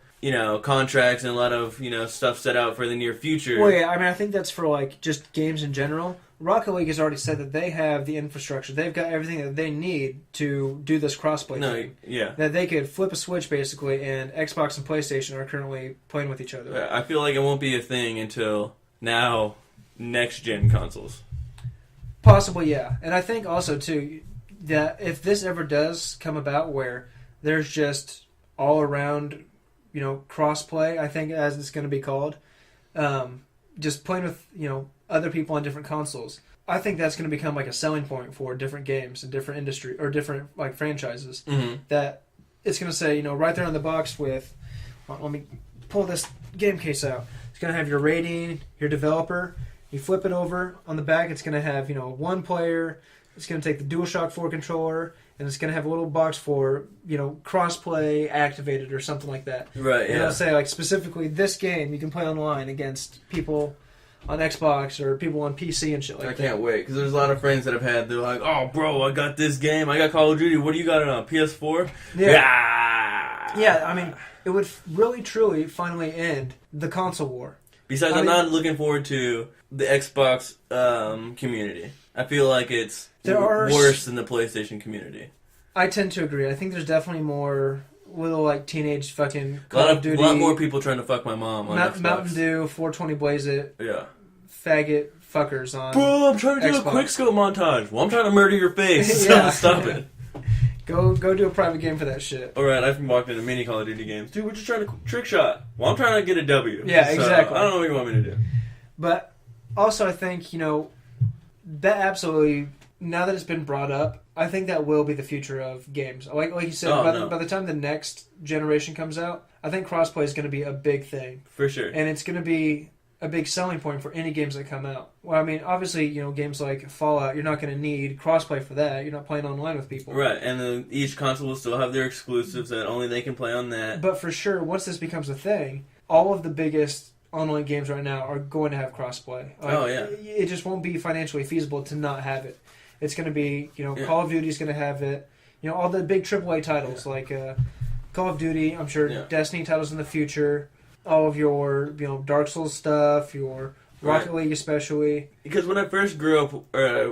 contracts and a lot of, stuff set out for the near future. Well, yeah, I mean, I think that's for, like, just games in general. Rocket League has already said that they have the infrastructure. They've got everything that they need to do this crossplay thing. Yeah. That they could flip a switch, basically, and Xbox and PlayStation are currently playing with each other. I feel like it won't be a thing until now, next-gen consoles. Possibly, yeah. And I think also, too, that if this ever does come about where there's just all-around, crossplay, I think, as it's going to be called, just playing with, other people on different consoles. I think that's going to become like a selling point for different games and different industry or different like franchises. Mm-hmm. That it's going to say, right there on the box with, let me pull this game case out. It's going to have your rating, your developer. You flip it over on the back. It's going to have one player. It's going to take the DualShock 4 controller, and it's going to have a little box for, crossplay activated or something like that. Right, and it'll say, like, specifically, this game you can play online against people on Xbox or people on PC and shit like that. I can't wait, because there's a lot of friends that they're like, oh, bro, I got this game. I got Call of Duty. What do you got it on, PS4? Yeah, I mean, it would really, truly finally end the console war. Besides, I'm not looking forward to the Xbox community. I feel like it's worse than the PlayStation community. I tend to agree. I think there's definitely more little, like, teenage fucking Call of Duty. A lot more people trying to fuck my mom on Xbox. Mountain Dew, 420 Blaze It. Yeah. Faggot fuckers on Bro, I'm trying to do a quick scope montage. Well, I'm trying to murder your face. So stop it. Go do a private game for that shit. Alright, I've walked into many Call of Duty games. Dude, we're just trying to trick shot. Well, I'm trying to get a W. Yeah, exactly. I don't know what you want me to do. But also, I think, that absolutely, now that it's been brought up, I think that will be the future of games. Like you said, by the time the next generation comes out, I think crossplay is going to be a big thing. For sure. And it's going to be a big selling point for any games that come out. Well, I mean, obviously, games like Fallout, you're not going to need crossplay for that. You're not playing online with people. Right, and then each console will still have their exclusives that only they can play on that. But for sure, once this becomes a thing, all of the biggest online games right now are going to have crossplay. It just won't be financially feasible to not have it. It's going to be, Call of Duty's going to have it. All the big AAA titles like Call of Duty, I'm sure Destiny titles in the future. All of your, Dark Souls stuff, your Rocket League especially. Because when I first grew up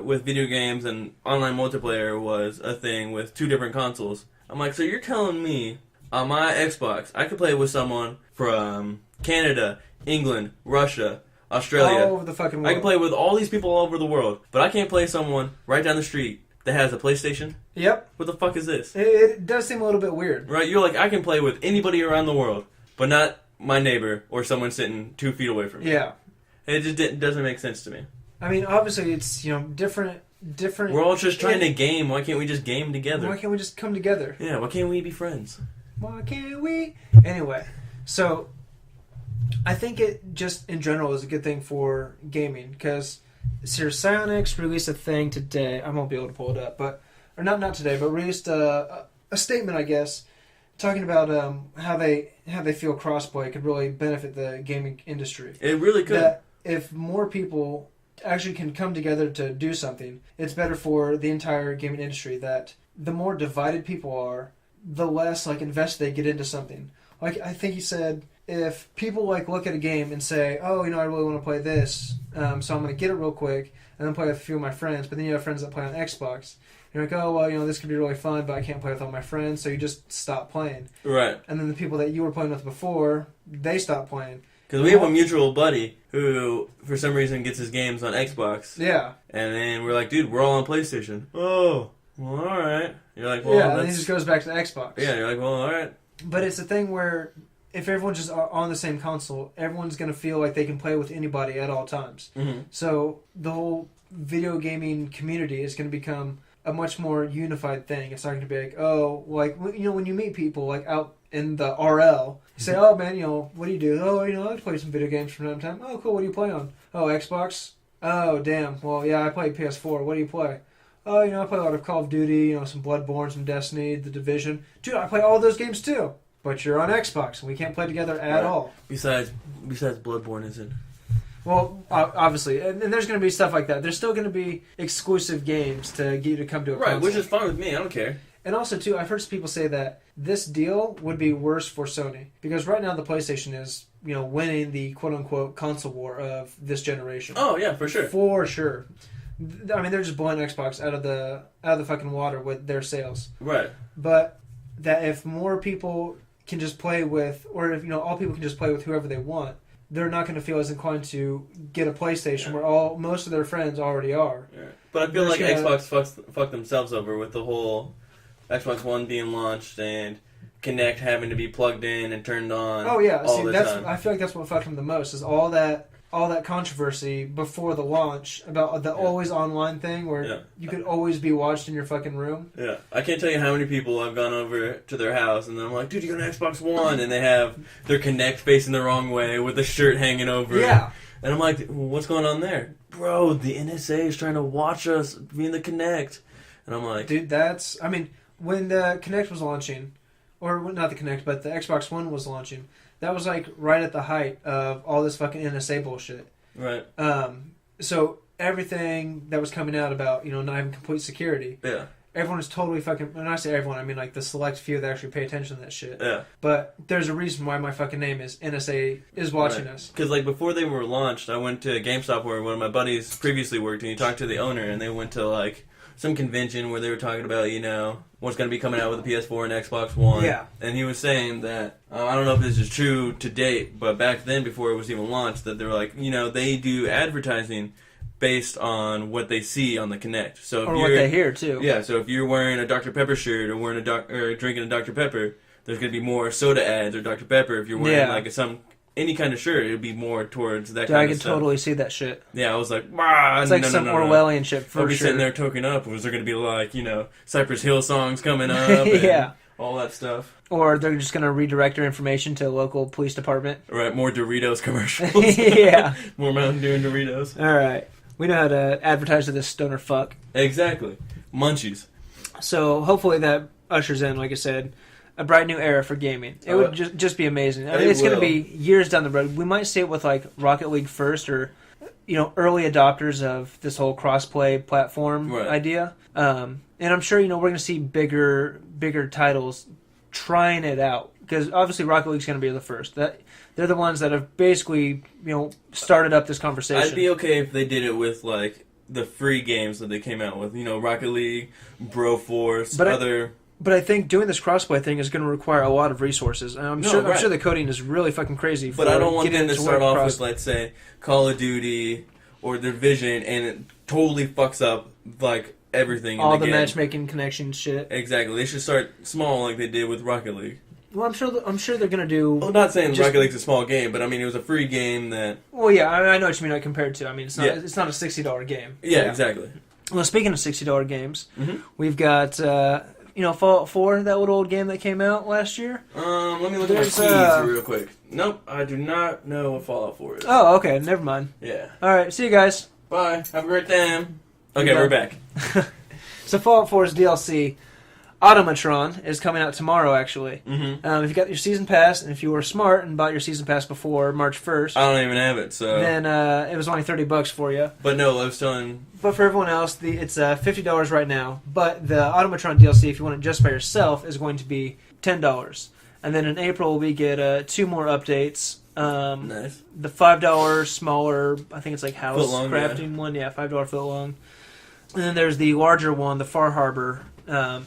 with video games and online multiplayer was a thing with two different consoles, I'm like, so you're telling me on my Xbox I could play with someone from Canada, England, Russia, Australia. All over the fucking world. I can play with all these people all over the world, but I can't play someone right down the street that has a PlayStation? Yep. What the fuck is this? It does seem a little bit weird. Right, you're like, I can play with anybody around the world, but not my neighbor or someone sitting 2 feet away from me. Yeah. It just doesn't make sense to me. I mean, obviously, it's, different... We're all just trying to game. Why can't we just game together? Why can't we just come together? Yeah, why can't we be friends? Why can't we? Anyway, so I think it just, in general, is a good thing for gaming, because Psyonix released a thing today. I won't be able to pull it up, but... Or not today, but released a statement, I guess, talking about how they feel crossplay could really benefit the gaming industry. It really could. That if more people actually can come together to do something, it's better for the entire gaming industry. That the more divided people are, the less invested they get into something. Like, I think he said, if people look at a game and say, oh, I really want to play this, so I'm going to get it real quick and then play with a few of my friends. But then you have friends that play on Xbox. You're like, oh, well, this could be really fun, but I can't play with all my friends, so you just stop playing. Right. And then the people that you were playing with before, they stop playing. Because we have a mutual buddy who, for some reason, gets his games on Xbox. Yeah. And then we're like, dude, we're all on PlayStation. Oh, well, all right. You're like, well, yeah, and then he just goes back to Xbox. Yeah, you're like, well, all right. But it's a thing where if everyone's just on the same console, everyone's going to feel like they can play with anybody at all times. Mm-hmm. So the whole video gaming community is going to become a much more unified thing. It's not going to be like, oh, when you meet people out in the RL, you say, oh man, what do you do? Oh, I play some video games from time to time. Oh, cool. What do you play on? Oh, Xbox. Oh, damn. Well, yeah, I play PS4. What do you play? Oh, I play a lot of Call of Duty, some Bloodborne, some Destiny, The Division. Dude, I play all those games too. But you're on Xbox, and we can't play together at all. Besides Bloodborne isn't. Well, obviously, and there's going to be stuff like that. There's still going to be exclusive games to get you to come to a console. Right, which is fine with me. I don't care. And also, too, I've heard people say that this deal would be worse for Sony. Because right now the PlayStation is, winning the quote-unquote console war of this generation. Oh, yeah, for sure. For sure. I mean, they're just blowing Xbox out of the fucking water with their sales. Right. But that if more people can just play with, or if, all people can just play with whoever they want, they're not going to feel as inclined to get a PlayStation where most of their friends already are. Yeah. But I feel like Xbox fucked themselves over with the whole Xbox One being launched and Kinect having to be plugged in and turned on. Oh yeah, all the time. I feel like that's what fucked them the most is all that controversy before the launch about the always online thing where you could always be watched in your fucking room. Yeah. I can't tell you how many people I've gone over to their house and then I'm like, dude, you got an Xbox One? And they have their Kinect facing the wrong way with the shirt hanging over it. Yeah. And I'm like, what's going on there? Bro, the NSA is trying to watch us via the Kinect. And I'm like, dude, that's. I mean, when the Kinect was launching, or not the Kinect, but the Xbox One was launching, that was like right at the height of all this fucking NSA bullshit. right. So everything that was coming out about, you know, not having complete security. Yeah. Everyone is totally fucking. When I say everyone, I mean like the select few that actually pay attention to that shit. Yeah. But there's a reason why my fucking name is NSA is watching us. Because like before they were launched, I went to GameStop where one of my buddies previously worked, and he talked to the owner, and they went to like some convention where they were talking about, you know, what's going to be coming out with the PS4 and Xbox One. Yeah. And he was saying that, I don't know if this is true to date, but back then, before it was even launched, that they were like, you know, they do advertising based on what they see on the Kinect. So if Or you're, what they hear, too. Yeah, so if you're wearing a Dr. Pepper shirt or or drinking a Dr. Pepper, there's going to be more soda ads or Dr. Pepper. If you're wearing like any kind of shirt, it would be more towards that kind of stuff. I can totally see that shit. Yeah, I was like, it's like some Orwellian shit for sure. I'll be sitting there toking up. Was there going to be like, you know, Cypress Hill songs coming up? Yeah. All that stuff. Or they're just going to redirect your information to a local police department. Right, more Doritos commercials. Yeah. More Mountain Dew and Doritos. All right. We know how to advertise to this stoner fuck. Exactly. Munchies. So hopefully that ushers in, like I said, a bright new era for gaming. It would just be amazing. I mean, it's going to be years down the road. We might see it with like Rocket League first, or you know, early adopters of this whole cross-play platform idea. And I'm sure, you know, we're going to see bigger titles trying it out, because obviously Rocket League's going to be the first. They're the ones that have basically, you know, started up this conversation. I'd be okay if they did it with like the free games that they came out with. You know, Rocket League, Broforce, But I think doing this crossplay thing is going to require a lot of resources. And I'm sure the coding is really fucking crazy. But I don't want them to start off with, let's say, Call of Duty or Division, and it totally fucks up like everything. All in the game. matchmaking connection shit. Exactly. They should start small like they did with Rocket League. Well, I'm sure they're going to do... Well, not saying Rocket League's a small game, but I mean, it was a free game that... Well, yeah, I know what you mean, like, compared to. I mean, it's not a $60 game. Yeah, exactly. Well, speaking of $60 games, we've got... you know, Fallout 4, that little old game that came out last year? Let me look at my keys real quick. Nope, I do not know what Fallout 4 is. Oh, okay, never mind. Yeah. Alright, see you guys. Bye. Have a great time. Okay, we're back. So Fallout 4's DLC, Automatron, is coming out tomorrow, actually. Mm-hmm. If you got your Season Pass, and if you were smart and bought your Season Pass before March 1st... I don't even have it, so... Then it was only $30 for you. But no, I was telling... But for everyone else, it's $50 right now. But the Automatron DLC, if you want it just by yourself, is going to be $10. And then in April, we get 2 more updates. Nice. The $5 smaller, I think it's like house foot-long, crafting one. Yeah, $5 foot long. And then there's the larger one, the Far Harbor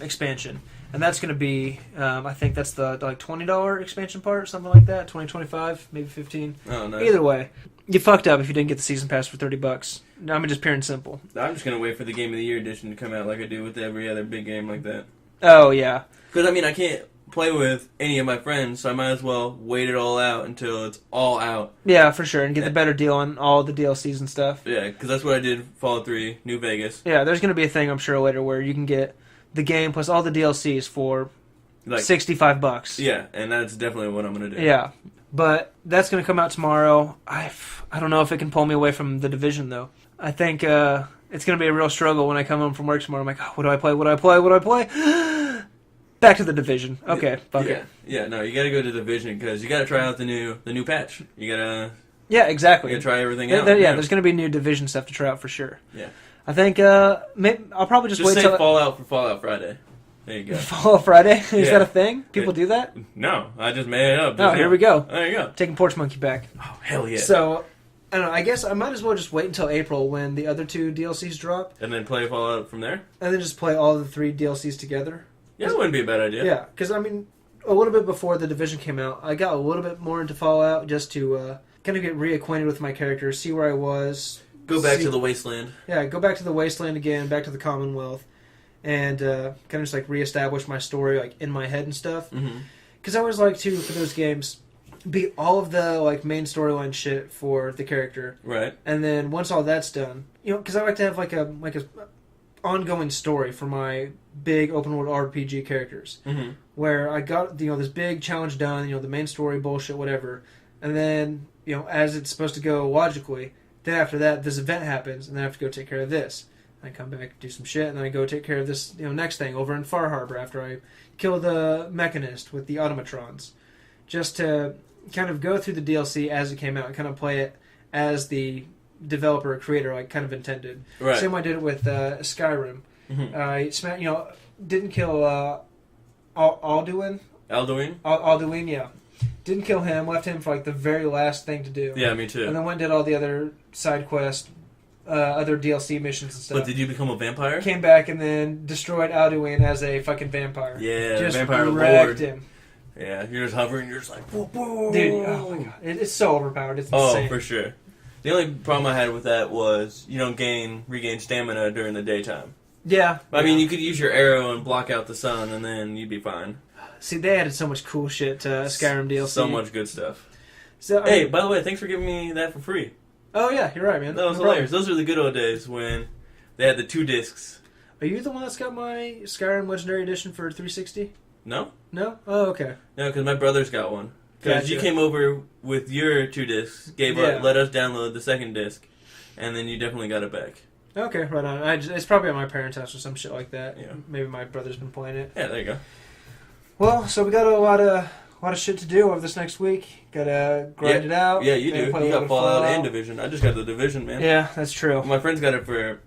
expansion. And that's going to be, I think that's the like $20 expansion part, something like that. 20, 25, maybe 15. Oh, nice. Either way, you fucked up if you didn't get the season pass for $30. I mean, just pure and simple. I'm just going to wait for the Game of the Year edition to come out like I do with every other big game like that. Oh, yeah. Because, I mean, I can't play with any of my friends, so I might as well wait it all out until it's all out. Yeah, for sure, and get the better deal on all the DLCs and stuff. Yeah, because that's what I did Fallout 3, New Vegas. Yeah, there's going to be a thing, I'm sure, later where you can get the game plus all the DLCs for like $65. Yeah, and that's definitely what I'm going to do. Yeah, but that's going to come out tomorrow. I don't know if it can pull me away from The Division, though. I think it's going to be a real struggle when I come home from work tomorrow. I'm like, oh, what do I play? What do I play? What do I play? Back to The Division. Okay, fuck it. Yeah, no, you got to go to Division because you got to try out the new patch. You got to... Yeah, exactly. You got to try everything out. There's going to be new Division stuff to try out for sure. Yeah. I think I'll probably just wait say till... Fallout for Fallout Friday. There you go. Fallout Friday? Is that a thing? People do that? No, I just made it up. Oh, here we go. There you go. Taking Porch Monkey back. Oh, hell yeah. So... I don't know, I guess I might as well just wait until April when the other 2 DLCs drop. And then play Fallout from there? And then just play all the 3 DLCs together. Yeah, that wouldn't be a bad idea. Yeah, because, I mean, a little bit before The Division came out, I got a little bit more into Fallout just to kind of get reacquainted with my character, see where I was. Go back to the Wasteland. Yeah, go back to the Wasteland again, back to the Commonwealth, and kind of just, like, reestablish my story, like, in my head and stuff. Because I always like to, for those games... beat all of the like main storyline shit for the character, right? And then once all that's done, you know, because I like to have like a ongoing story for my big open world RPG characters, where I got this big challenge done, the main story bullshit, whatever, and then as it's supposed to go logically, then after that this event happens, and then I have to go take care of this. I come back, do some shit, and then I go take care of this next thing over in Far Harbor after I kill the Mechanist with the Automatrons. Just to kind of go through the DLC as it came out and kind of play it as the developer or creator like kind of intended. Right. Same way I did it with Skyrim. Mm-hmm. Didn't kill Alduin. Alduin, yeah. Didn't kill him. Left him for like the very last thing to do. Yeah, me too. And then went and did all the other side quests, other DLC missions and stuff. But did you become a vampire? Came back and then destroyed Alduin as a fucking vampire. Yeah, just vampire wrecked lord. him. Yeah, you're just hovering. You're just like, whoa, whoa. Dude, oh my god, it's so overpowered. It's insane. Oh, for sure. The only problem I had with that was you don't regain stamina during the daytime. Yeah. I mean, you could use your arrow and block out the sun, and then you'd be fine. See, they added so much cool shit to Skyrim DLC. So much good stuff. So, hey, by the way, thanks for giving me that for free. Oh, yeah, you're right, man. That was hilarious. Those were the good old days when they had the 2 discs. Are you the one that's got my Skyrim Legendary Edition for 360? No. No? Oh, okay. No, because my brother's got one. Because you came over with your 2 discs, let us download the second disc, and then you definitely got it back. Okay, right on. It's probably at my parents' house or some shit like that. Yeah. Maybe my brother's been playing it. Yeah, there you go. Well, so we got a lot of shit to do over this next week. Gotta grind it out. Yeah, you do. You got Fallout and Division. I just got the Division, man. Yeah, that's true. My friend's got it for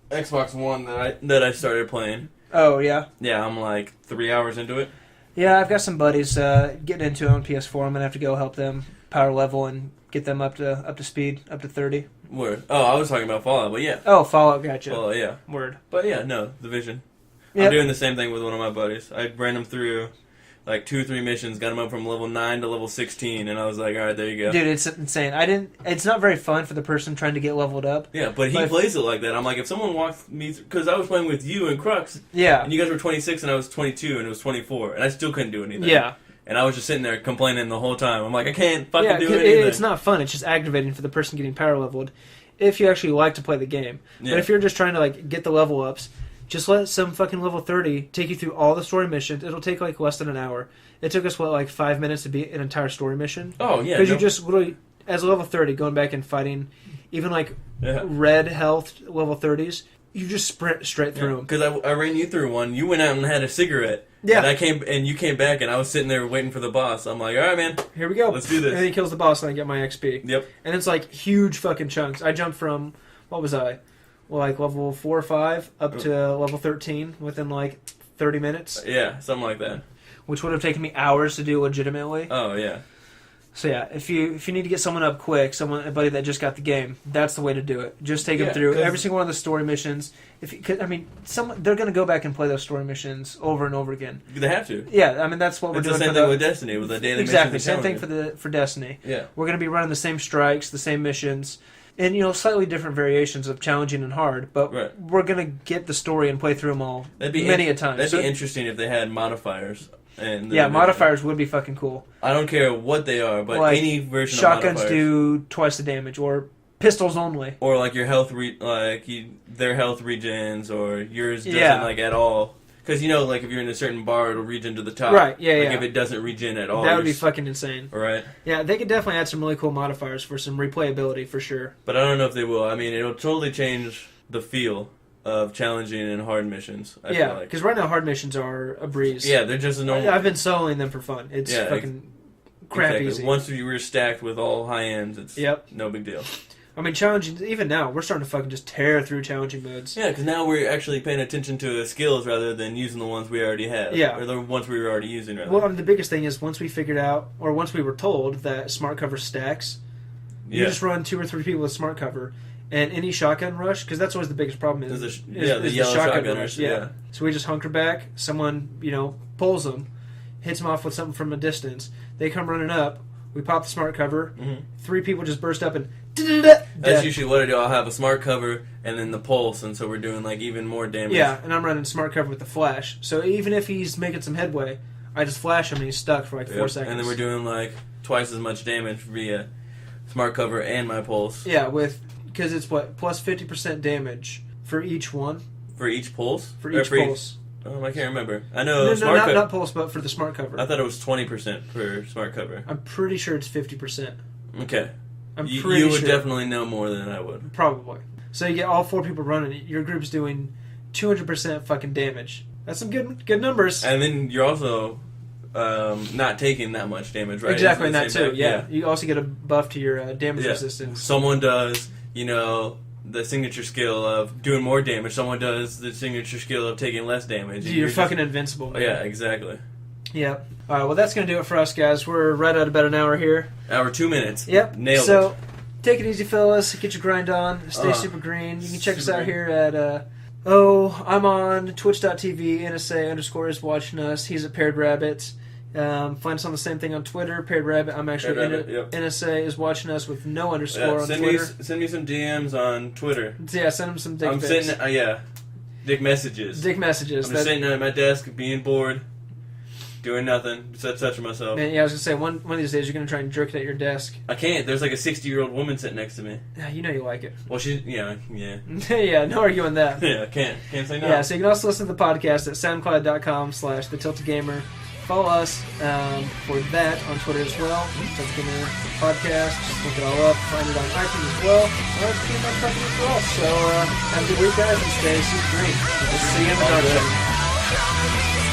Xbox One that I started playing. Oh, yeah? Yeah, I'm like 3 hours into it. Yeah, I've got some buddies getting into it on PS4. I'm gonna have to go help them power level and get them up to speed, up to 30. Word. Oh, I was talking about Fallout, but yeah. Oh, Fallout, gotcha. Fallout, yeah. Word. But yeah, no, Division. Yep. I'm doing the same thing with one of my buddies. I ran him through like 2 or 3 missions, got him up from level 9 to level 16, and I was like, all right, there you go. Dude, it's insane. It's not very fun for the person trying to get leveled up. Yeah, but he plays it like that. I'm like, if someone walked me because I was playing with you and Crux. Yeah. And you guys were 26 and I was 22 and it was 24, and I still couldn't do anything. Yeah. And I was just sitting there complaining the whole time. I'm like, I can't fucking do anything. It's not fun. It's just aggravating for the person getting power leveled if you actually like to play the game. Yeah. But if you're just trying to like get the level ups, just let some fucking level 30 take you through all the story missions. It'll take like less than an hour. It took us, like 5 minutes to beat an entire story mission? Oh, yeah. Because you just literally, as a level 30, going back and fighting even like red health level 30s, you just sprint straight through them. Because I ran you through one. You went out and had a cigarette. Yeah. And you came back, and I was sitting there waiting for the boss. I'm like, all right, man. Here we go. Let's do this. And then he kills the boss, and I get my XP. Yep. And it's like huge fucking chunks. I jumped from, what was I? Well, like level 4 or 5 up to level 13 within like 30 minutes. Yeah, something like that. Which would have taken me hours to do legitimately. Oh, yeah. So yeah, if you need to get someone up quick, a buddy that just got the game, that's the way to do it. Just take them through every single one of the story missions. They're going to go back and play those story missions over and over again. They have to. Yeah, I mean that's what we're doing. It's the same thing with Destiny, with the daily exactly missions. Same thing for Destiny. Yeah, we're going to be running the same strikes, the same missions, and slightly different variations of challenging and hard. But we're going to get the story and play through them all many a time. That'd be interesting if they had modifiers. Modifiers would be fucking cool. I don't care what they are, but like, any version of modifiers. Shotguns do twice the damage, or pistols only. Or like your health, their health regens, or yours doesn't like at all. Because like if you're in a certain bar, it'll regen to the top. Right, yeah, Like if it doesn't regen at all. That would be fucking insane. Right. Yeah, they could definitely add some really cool modifiers for some replayability, for sure. But I don't know if they will. I mean, it'll totally change the feel of challenging and hard missions. I feel like. Because right now hard missions are a breeze. Yeah, they're just a normal. I've been soloing them for fun. It's fucking crap easy. Once you were stacked with all high ends, it's no big deal. I mean, challenging, even now, we're starting to fucking just tear through challenging modes. Yeah, because now we're actually paying attention to the skills rather than using the ones we already have. Yeah. Or the ones we were already using, rather. Well, the biggest thing is once we figured out, or once we were told that smart cover stacks, you just run 2 or 3 people with smart cover. And any shotgun rush, because that's always the biggest problem is the yellow shotgun rush. Yeah. So we just hunker back. Someone, pulls them, hits them off with something from a distance. They come running up. We pop the smart cover. Mm-hmm. 3 people just burst up and. That's usually what I do. I'll have a smart cover and then the pulse, and so we're doing like even more damage. Yeah, and I'm running smart cover with the flash. So even if he's making some headway, I just flash him and he's stuck for like 4 seconds. And then we're doing like twice as much damage via smart cover and my pulse. Yeah, because it's plus 50% damage for each one. For each pulse? For each pulse. I can't remember. I know not pulse, but for the smart cover. I thought it was 20% for smart cover. I'm pretty sure it's 50%. Okay. I'm you pretty would sure. Definitely know more than I would. Probably. So you get all 4 people running it. Your group's doing 200% fucking damage. That's some good numbers. And then you're also not taking that much damage, right? Exactly, that too. Yeah. You also get a buff to your damage resistance. Someone does, the signature skill of doing more damage. Someone does the signature skill of taking less damage. You're fucking invincible, man. Yeah, exactly. Yep. All right, well, that's going to do it for us, guys. We're right at about an hour here. Hour, 2 minutes. Yep. Nailed it. So, take it easy, fellas. Get your grind on. Stay super green. You can check us out here at... I'm on twitch.tv. NSA_ is watching us. He's at Paired Rabbit. Find us on the same thing on Twitter, Paired Rabbit. I'm actually NSA is watching us with no underscore on Twitter. Send me some DMs on Twitter. Yeah, send him some dick pics. Dick messages. Dick messages. I'm just sitting at my desk, being bored, doing nothing besides touching myself. Man, I was gonna say one of these days you're gonna try and jerk it at your desk. I can't. There's like a 60-year-old woman sitting next to me. Yeah, you know you like it. Well, yeah. Yeah, no arguing that. Yeah, can't say no. Yeah, so you can also listen to the podcast at soundcloud.com/thetiltedgamer. Follow us for that on Twitter as well. Tilted Gamer Podcast. Just look it all up. Find it on iTunes as well. It's pretty much something for us. So have a good week, guys, and stay super green. We'll see you in the dark side.